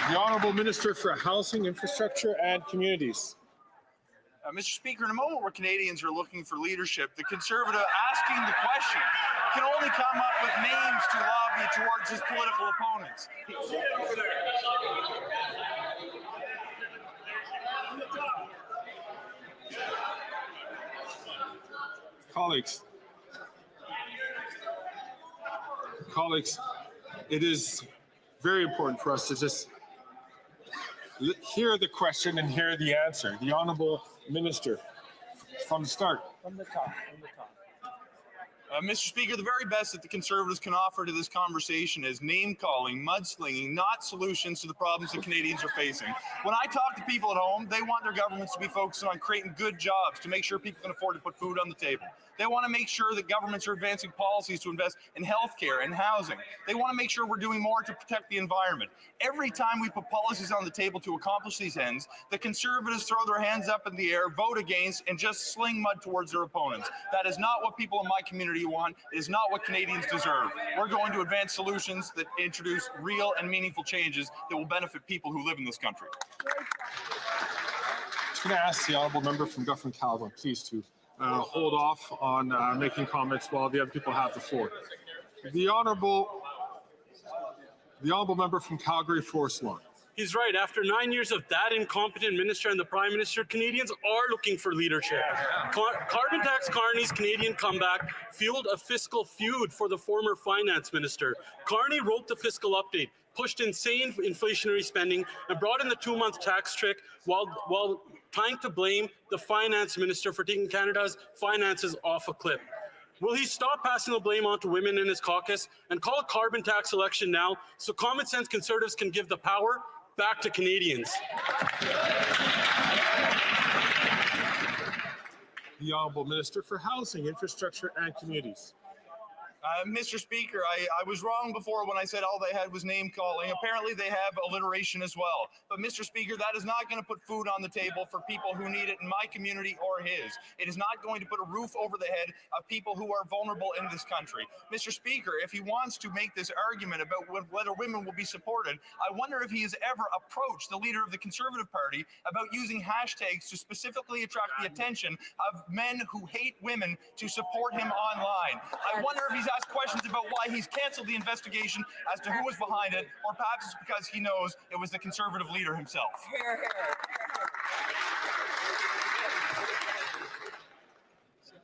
The Honourable Minister for Housing, Infrastructure and Communities. Mr. Speaker, in a moment where Canadians are looking for leadership, the Conservative asking the question can only come up with names to lobby towards his political opponents. Colleagues, it is very important for us to just hear the question and hear the answer. The Honourable Minister, from the start. From the top. Mr. Speaker, the very best that the Conservatives can offer to this conversation is name-calling, mudslinging, not solutions to the problems that Canadians are facing. When I talk to people at home, they want their governments to be focusing on creating good jobs to make sure people can afford to put food on the table. They want to make sure that governments are advancing policies to invest in healthcare and housing. They want to make sure we're doing more to protect the environment. Every time we put policies on the table to accomplish these ends, the Conservatives throw their hands up in the air, vote against, and just sling mud towards their opponents. That is not what people in my community want. It is not what Canadians deserve. We're going to advance solutions that introduce real and meaningful changes that will benefit people who live in this country. I'm going to ask the Honourable Member from Dufferin-Caledon, please, to hold off on making comments while the other people have the floor. The Honourable Member from Calgary Forest Lawn. He's right. After 9 years of that incompetent minister and the Prime Minister, Canadians are looking for leadership. Carbon tax Carney's Canadian comeback fueled a fiscal feud for the former finance minister. Carney wrote the fiscal update, pushed insane inflationary spending, and brought in the 2-month tax trick while trying to blame the finance minister for taking Canada's finances off a cliff. Will he stop passing the blame on to women in his caucus and call a carbon tax election now so common sense Conservatives can give the power back to Canadians? The Honourable Minister for Housing, Infrastructure and Communities. Mr. Speaker, I was wrong before when I said all they had was name calling. Apparently they have alliteration as well. But Mr. Speaker, that is not going to put food on the table for people who need it in my community or his. It is not going to put a roof over the head of people who are vulnerable in this country. Mr. Speaker, if he wants to make this argument about whether women will be supported, I wonder if he has ever approached the leader of the Conservative Party about using hashtags to specifically attract the attention of men who hate women to support him online. I wonder if he's asked questions about why he's canceled the investigation as to who was behind it, or perhaps it's because he knows it was the Conservative leader himself.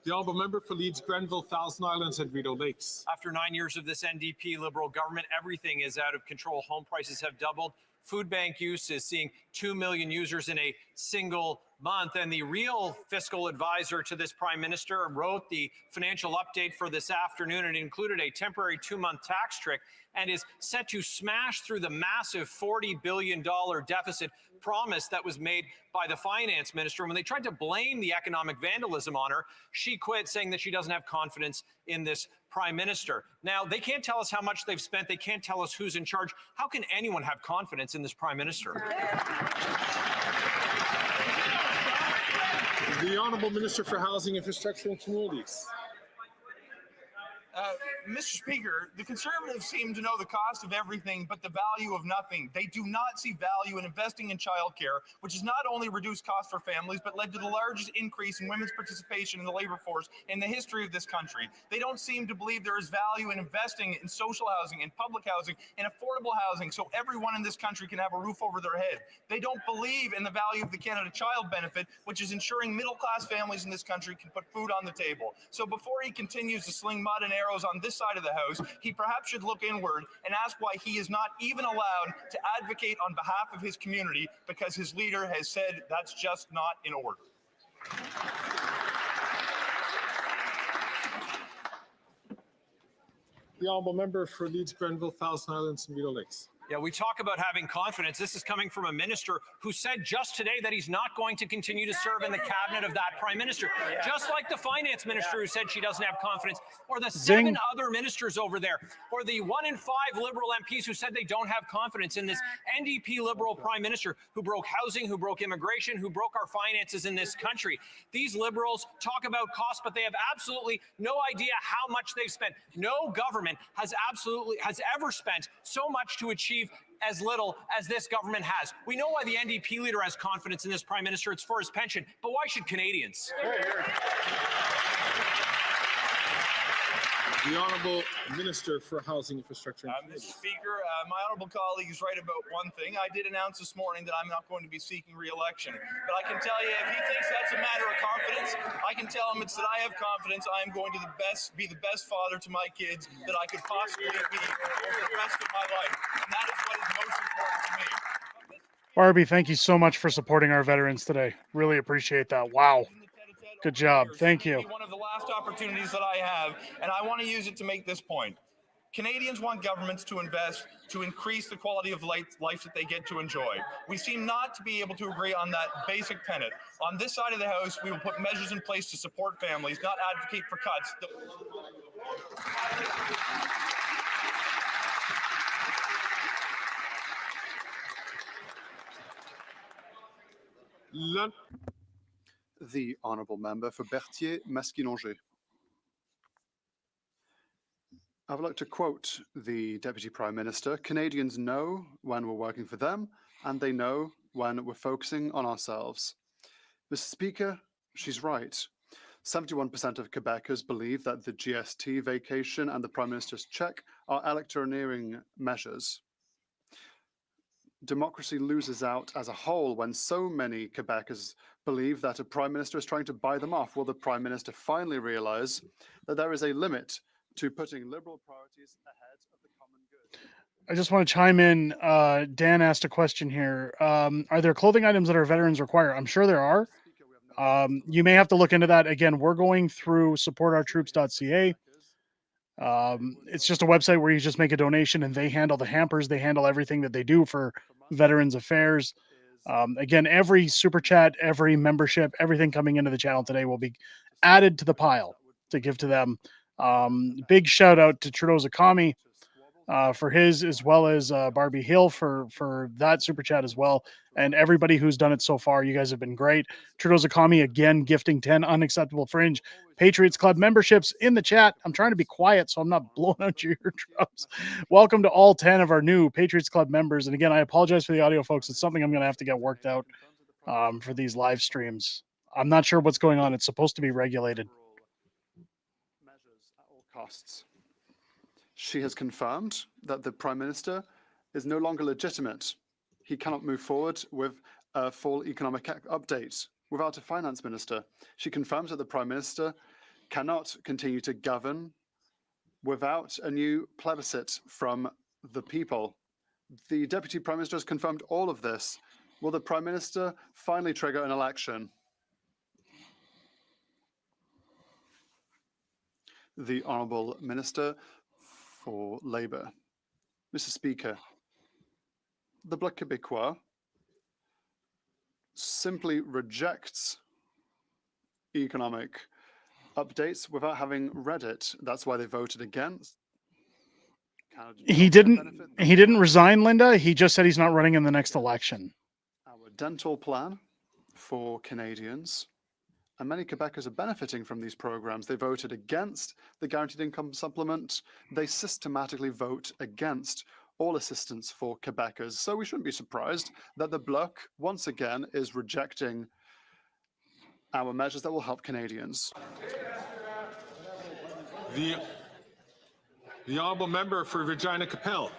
The Honourable Member for Leeds, Grenville, Thousand Islands and Rideau Lakes. After 9 years of this NDP Liberal government, everything is out of control. Home prices have doubled. Food bank use is seeing 2 million users in a single month. And the real fiscal advisor to this Prime Minister wrote the financial update for this afternoon. It included a temporary 2-month tax trick and is set to smash through the massive $40 billion deficit promise that was made by the finance minister. When they tried to blame the economic vandalism on her, she quit, saying that she doesn't have confidence in this Prime Minister. Now, they can't tell us how much they've spent. They can't tell us who's in charge. How can anyone have confidence in this Prime Minister? The Honourable Minister for Housing, Infrastructure and Communities. Mr. Speaker, the Conservatives seem to know the cost of everything but the value of nothing. They do not see value in investing in childcare, which has not only reduced costs for families, but led to the largest increase in women's participation in the labor force in the history of this country. They don't seem to believe there is value in investing in social housing, in public housing, in affordable housing, so everyone in this country can have a roof over their head. They don't believe in the value of the Canada Child Benefit, which is ensuring middle-class families in this country can put food on the table. So before he continues to sling mud and arrows on this side of the House, he perhaps should look inward and ask why he is not even allowed to advocate on behalf of his community, because his leader has said that's just not in order. The honourable member for Leeds, Grenville, Thousand Islands, and Meadow Lakes. Yeah, we talk about having confidence. This is coming from a minister who said just today that he's not going to continue to serve in the cabinet of that prime minister. Just like the finance minister who said she doesn't have confidence, or the seven other ministers over there, or the 1 in 5 Liberal MPs who said they don't have confidence in this NDP Liberal prime minister who broke housing, who broke immigration, who broke our finances in this country. These Liberals talk about cost, but they have absolutely no idea how much they've spent. No government has ever spent so much to achieve as little as this government has. We know why the NDP leader has confidence in this prime minister. It's for his pension. But why should Canadians? The Honourable Minister for Housing, Infrastructure and Mr. Speaker, my honourable colleague is right about one thing. I did announce this morning that I'm not going to be seeking re-election. But I can tell you, if he thinks that's a matter of confidence, I can tell him it's that I have confidence. I am going to be the best father to my kids that I could possibly be for the rest of my life. And that is what is most important to me. Barbie, thank you so much for supporting our veterans today. Really appreciate that. Wow. Good job. Thank you. One of the last opportunities that I have, and I want to use it to make this point. Canadians want governments to invest to increase the quality of life that they get to enjoy. We seem not to be able to agree on that basic tenet. On this side of the House, we will put measures in place to support families, not advocate for cuts. The honourable member for Berthier-Masquinongé. I would like to quote the Deputy Prime Minister: Canadians know when we're working for them, and they know when we're focusing on ourselves. Mr. Speaker, she's right. 71% of Quebecers believe that the GST vacation and the Prime Minister's cheque are electioneering measures. Democracy loses out as a whole when so many Quebecers believe that a Prime Minister is trying to buy them off. Will the Prime Minister finally realize that there is a limit to putting Liberal priorities ahead of the common good? I just want to chime in. Dan asked a question here. Are there clothing items that our veterans require? I'm sure there are. You may have to look into that. Again, we're going through supportourtroops.ca. It's just a website where you just make a donation and they handle the hampers. They handle everything that they do for Veterans Affairs. Again, every super chat, every membership, everything coming into the channel today will be added to the pile to give to them. Big shout out to Trudeau's economy for his, as well as Barbie Hill for that super chat as well. And everybody who's done it so far, you guys have been great. Trudeau's economy again gifting 10 unacceptable fringe Patriots Club memberships in the chat. I'm trying to be quiet so I'm not blowing out your eardrums. Welcome to all 10 of our new Patriots Club members. And again, I apologize for the audio, folks. It's something I'm going to have to get worked out for these live streams. I'm not sure what's going on. It's supposed to be regulated. Measures at all costs. She has confirmed that the Prime Minister is no longer legitimate. He cannot move forward with a full economic update without a finance minister. She confirms that the Prime Minister cannot continue to govern without a new plebiscite from the people. The Deputy Prime Minister has confirmed all of this. Will the Prime Minister finally trigger an election? The Honourable Minister for Labour. Mr. Speaker, the Bloc Québécois simply rejects economic updates without having read it. That's why they voted against. He didn't resign, Linda. He just said he's not running in the next election. Our dental plan for Canadians And many Quebecers are benefiting from these programs. They voted against the guaranteed income supplement. They systematically vote against all assistance for Quebecers. So we shouldn't be surprised that the Bloc, once again, is rejecting our measures that will help Canadians. The honourable member for Regina Capel.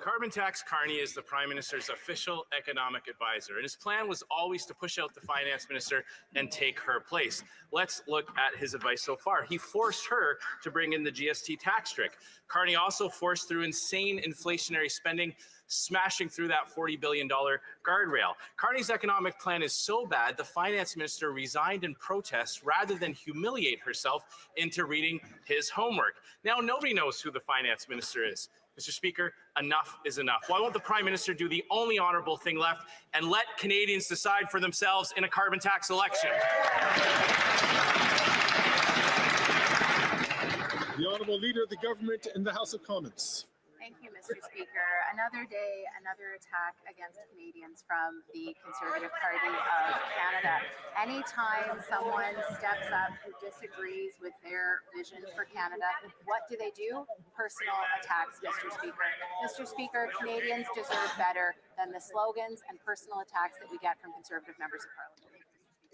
Carbon tax Carney is the Prime Minister's official economic advisor, and his plan was always to push out the Finance Minister and take her place. Let's look at his advice so far. He forced her to bring in the GST tax trick. Carney also forced through insane inflationary spending, smashing through that $40 billion guardrail. Carney's economic plan is so bad, the Finance Minister resigned in protest rather than humiliate herself into reading his homework. Now, nobody knows who the Finance Minister is. Mr. Speaker, enough is enough. Why won't the Prime Minister do the only honourable thing left and let Canadians decide for themselves in a carbon tax election? The Honourable Leader of the Government in the House of Commons. Thank you, Mr. Speaker. Another day, another attack against Canadians from the Conservative Party of Canada. Anytime someone steps up who disagrees with their vision for Canada, what do? Personal attacks, Mr. Speaker. Mr. Speaker, Canadians deserve better than the slogans and personal attacks that we get from Conservative members of Parliament.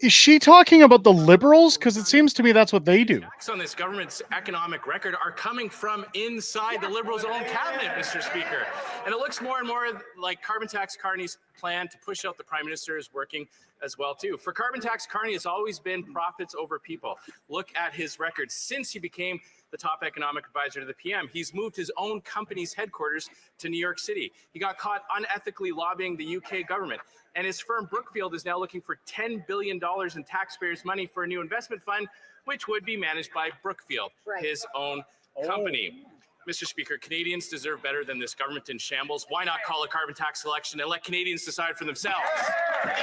Is she talking about the Liberals? Because it seems to me that's what they do. Attacks on this government's economic record are coming from inside the Liberals' own cabinet, Mr. Speaker. And it looks more and more like carbon tax Carney's plan to push out the Prime Minister is working as well, too. For carbon tax Carney, it's always been profits over people. Look at his record since he became the top economic advisor to the PM. He's moved his own company's headquarters to New York City. He got caught unethically lobbying the UK government. And his firm Brookfield is now looking for $10 billion in taxpayers' money for a new investment fund, which would be managed by Brookfield, his own company. Mr. Speaker, Canadians deserve better than this government in shambles. Why not call a carbon tax election and let Canadians decide for themselves? The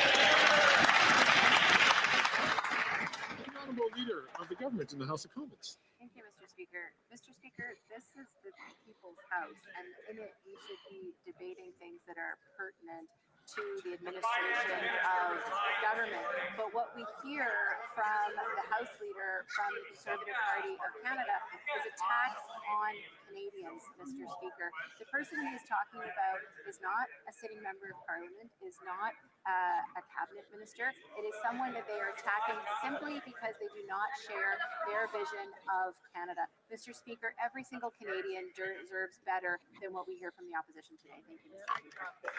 Honourable Leader of the Government in the House of Commons. Thank you, Mr. Speaker. Mr. Speaker, this is the People's House, and in it we should be debating things that are pertinent to the administration of government. But what we hear from the House Leader from the Conservative Party of Canada is attacks on Canadians, Mr. Speaker. The person he is talking about is not a sitting member of Parliament, is not a cabinet minister. It is someone that they are attacking simply because they do not share their vision of Canada. Mr. Speaker, every single Canadian deserves better than what we hear from the opposition today. Thank you, Mr. Speaker.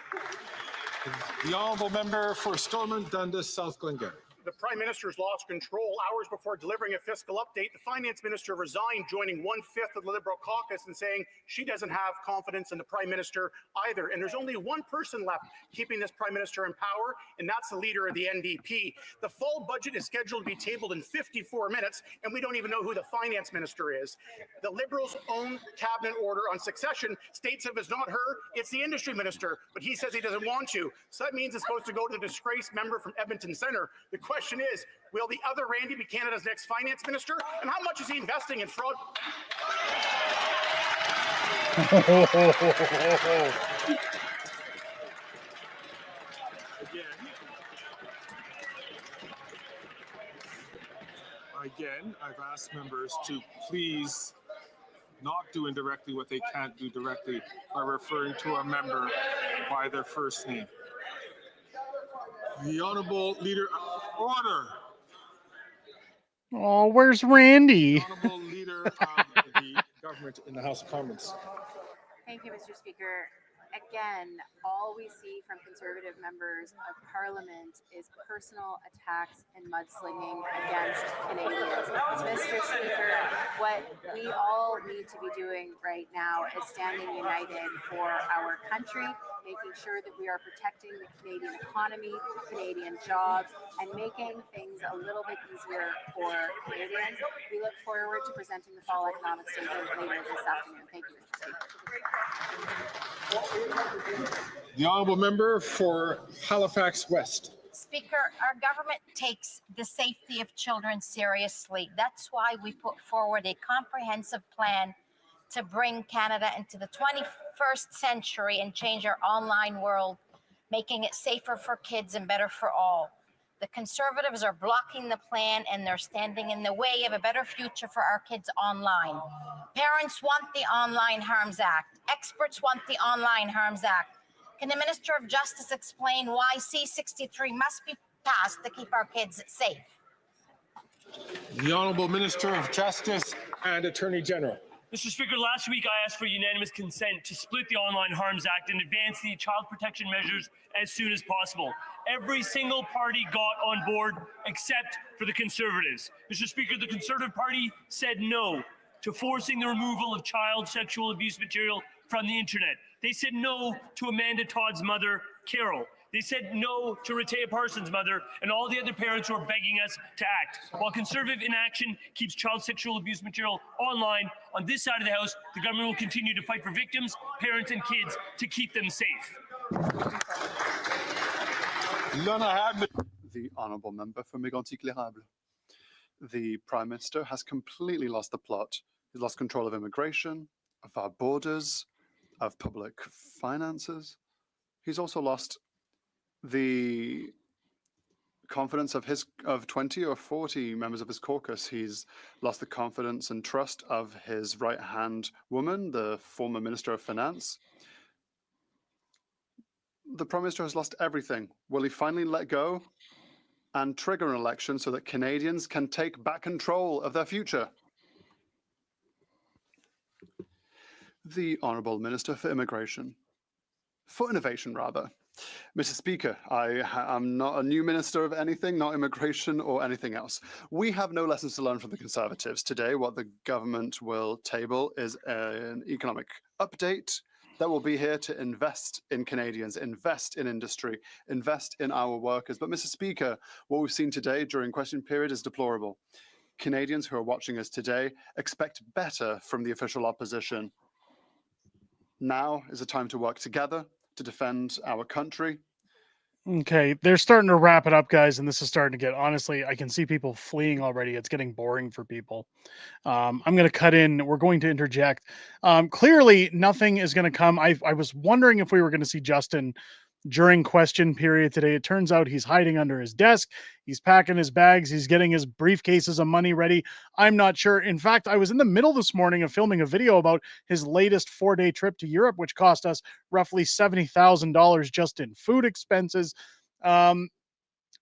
The Honourable Member for Stormont Dundas, South Glengarry. The Prime Minister's lost control hours before delivering a fiscal update. The Finance Minister resigned, joining 1/5 of the Liberal caucus and saying she doesn't have confidence in the Prime Minister either. And there's only one person left keeping this Prime Minister in power, and that's the leader of the NDP. The fall budget is scheduled to be tabled in 54 minutes, and we don't even know who the Finance Minister is. The Liberals' own cabinet order on succession states if it's not her, it's the Industry Minister, but he says he doesn't want to. So that means it's supposed to go to the disgraced member from Edmonton Centre. The question is, will the other Randy be Canada's next finance minister? And how much is he investing in fraud? Again, I've asked members to please not do indirectly what they can't do directly by referring to a member by their first name. The Honourable Leader, order. Oh, where's Randy? The Honourable Leader of the Government in the House of Commons. Thank you, Mr. Speaker. Again, all we see from Conservative members of Parliament is personal attacks and mudslinging against Canadians. Mr. Speaker, what we all need to be doing right now is standing united for our country, making sure that we are protecting the Canadian economy, Canadian jobs, and making things a little bit easier for Canadians. We look forward to presenting the fall economic statement later this afternoon. Thank you, Mr. Speaker. The Honourable Member for Halifax West. Speaker, our government takes the safety of children seriously. That's why we put forward a comprehensive plan to bring Canada into the 21st century and change our online world, making it safer for kids and better for all. The Conservatives are blocking the plan and they're standing in the way of a better future for our kids online. Parents want the Online Harms Act. Experts want the Online Harms Act. Can the Minister of Justice explain why C-63 must be passed to keep our kids safe? The Honourable Minister of Justice and Attorney General. Mr. Speaker, last week I asked for unanimous consent to split the Online Harms Act and advance the child protection measures as soon as possible. Every single party got on board except for the Conservatives. Mr. Speaker, the Conservative Party said no to forcing the removal of child sexual abuse material from the internet. They said no to Amanda Todd's mother, Carol. They said no to Rehtaeh Parsons' mother and all the other parents who are begging us to act. While Conservative inaction keeps child sexual abuse material online, on this side of the House, the government will continue to fight for victims, parents, and kids to keep them safe. The Honourable Member for Mégantic-L'Érable. The Prime Minister has completely lost the plot. He's lost control of immigration, of our borders, of public finances. He's also lost the confidence of 20 or 40 members of his caucus. He's lost the confidence and trust of his right-hand woman, the former Minister of Finance. The Prime Minister has lost everything. Will he finally let go and trigger an election so that Canadians can take back control of their future? The Honourable Minister for Immigration. For Innovation, rather. Mr. Speaker, I am not a new minister of anything, not immigration or anything else. We have no lessons to learn from the Conservatives. Today, what the government will table is an economic update that will be here to invest in Canadians, invest in industry, invest in our workers. But Mr. Speaker, what we've seen today during question period is deplorable. Canadians who are watching us today expect better from the official opposition. Now is the time to work together to defend our country. Okay, they're starting to wrap it up, guys, and this is starting to get, honestly, I can see people fleeing already. It's getting boring for people. I'm going to cut in. We're going to interject. Clearly, nothing is going to come. I was wondering if we were going to see Justin during question period today. It turns out he's hiding under his desk. He's packing his bags. He's getting his briefcases of money ready. I'm not sure. In fact, I was in the middle this morning of filming a video about his latest 4-day trip to Europe, which cost us roughly $70,000 just in food expenses.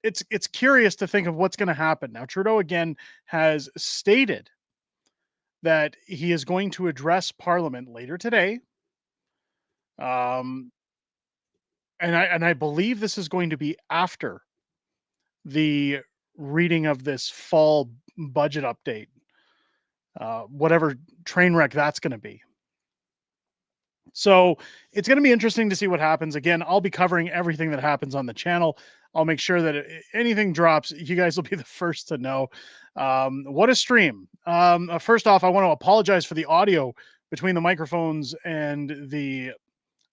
It's curious to think of what's going to happen. Now, Trudeau again has stated that he is going to address Parliament later today. And I believe this is going to be after the reading of this fall budget update, whatever train wreck that's going to be. So it's going to be interesting to see what happens. Again, I'll be covering everything that happens on the channel. I'll make sure that anything drops, you guys will be the first to know. What a stream. First off, I want to apologize for the audio between the microphones and the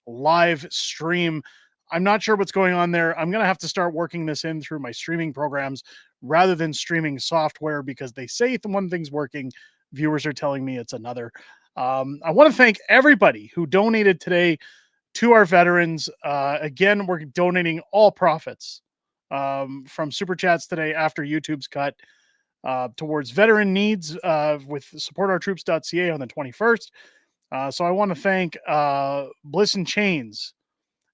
live stream. I'm not sure what's going on there. I'm going to have to start working this in through my streaming programs rather than streaming software, because they say one thing's working, viewers are telling me it's another. I want to thank everybody who donated today to our veterans. Again, we're donating all profits from Super Chats today after YouTube's cut towards veteran needs with supportourtroops.ca on the 21st. So I want to thank Bliss and Chains,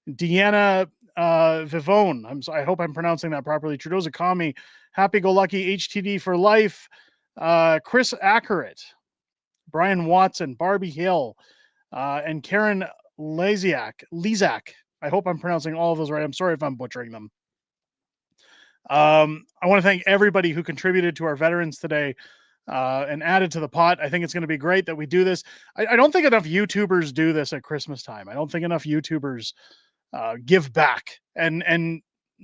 Deanna Vivone, I hope I'm pronouncing that properly, Trudeau Zakami, Happy Go Lucky, HTD for Life, Chris Accurate, Brian Watson, Barbie Hill, and Karen Lezak. I hope I'm pronouncing all of those right. I'm sorry if I'm butchering them. I want to thank everybody who contributed to our veterans today and added to the pot. I think it's going to be great that we do this. I don't think enough YouTubers do this at Christmas time. I don't think enough YouTubers give back. And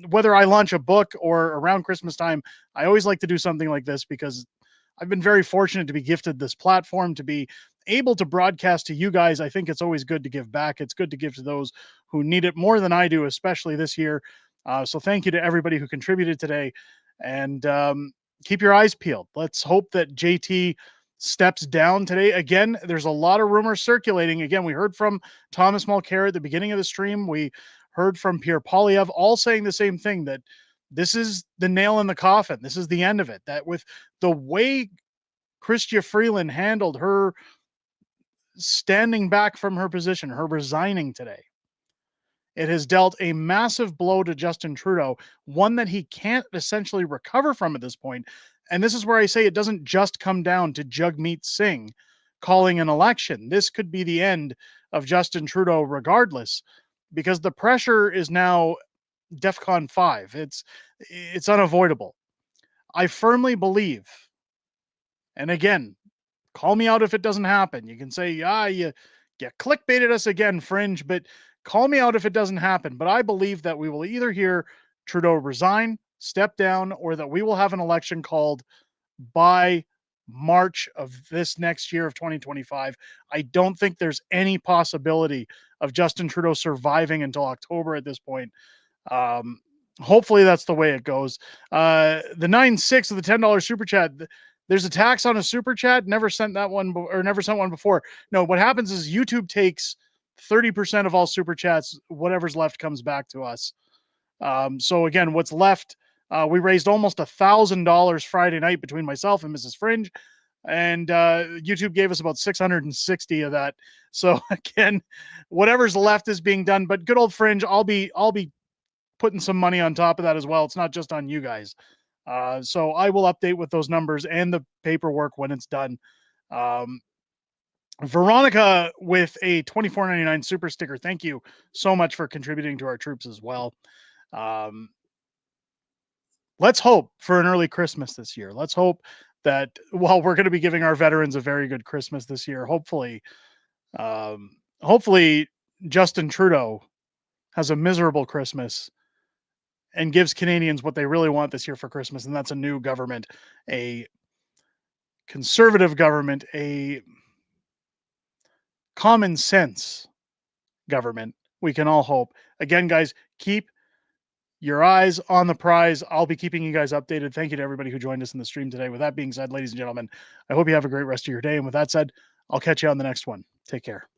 whether I launch a book or around Christmas time, I always like to do something like this because I've been very fortunate to be gifted this platform, to be able to broadcast to you guys. I think it's always good to give back. It's good to give to those who need it more than I do, especially this year. So thank you to everybody who contributed today, and keep your eyes peeled. Let's hope that JT steps down today. Again, there's a lot of rumors circulating. Again, we heard from Thomas Mulcair at the beginning of the stream. We heard from Pierre Poilievre, all saying the same thing, that this is the nail in the coffin. This is the end of it. That with the way Chrystia Freeland handled her standing back from her position, her resigning today, it has dealt a massive blow to Justin Trudeau, one that he can't essentially recover from at this point. And this is where I say it doesn't just come down to Jagmeet Singh calling an election. This could be the end of Justin Trudeau regardless, because the pressure is now DEFCON 5. It's unavoidable. I firmly believe, and again, call me out if it doesn't happen. You can say, you clickbaited us again, Fringe, but call me out if it doesn't happen. But I believe that we will either hear Trudeau resign, step down, or that we will have an election called by March of this next year of 2025. I don't think there's any possibility of Justin Trudeau surviving until October at this point. Hopefully that's the way it goes. The 9-6 of the $10 super chat. There's a tax on a super chat. Never sent that one or never sent one before. No, what happens is YouTube takes 30% of all super chats. Whatever's left comes back to us. So again, what's left, we raised almost $1,000 Friday night between myself and Mrs. Fringe, and YouTube gave us about 660 of that. So again, whatever's left is being done. But good old Fringe, I'll be putting some money on top of that as well. It's not just on you guys. So I will update with those numbers and the paperwork when it's done. Veronica with a $24.99 super sticker. Thank you so much for contributing to our troops as well. Let's hope for an early Christmas this year. Let's hope that while we're going to be giving our veterans a very good Christmas this year, hopefully Justin Trudeau has a miserable Christmas and gives Canadians what they really want this year for Christmas, and that's a new government, a conservative government, a common sense government. We can all hope. Again, guys, keep your eyes on the prize. I'll be keeping you guys updated. Thank you to everybody who joined us in the stream today. With that being said, ladies and gentlemen, I hope you have a great rest of your day. And with that said, I'll catch you on the next one. Take care.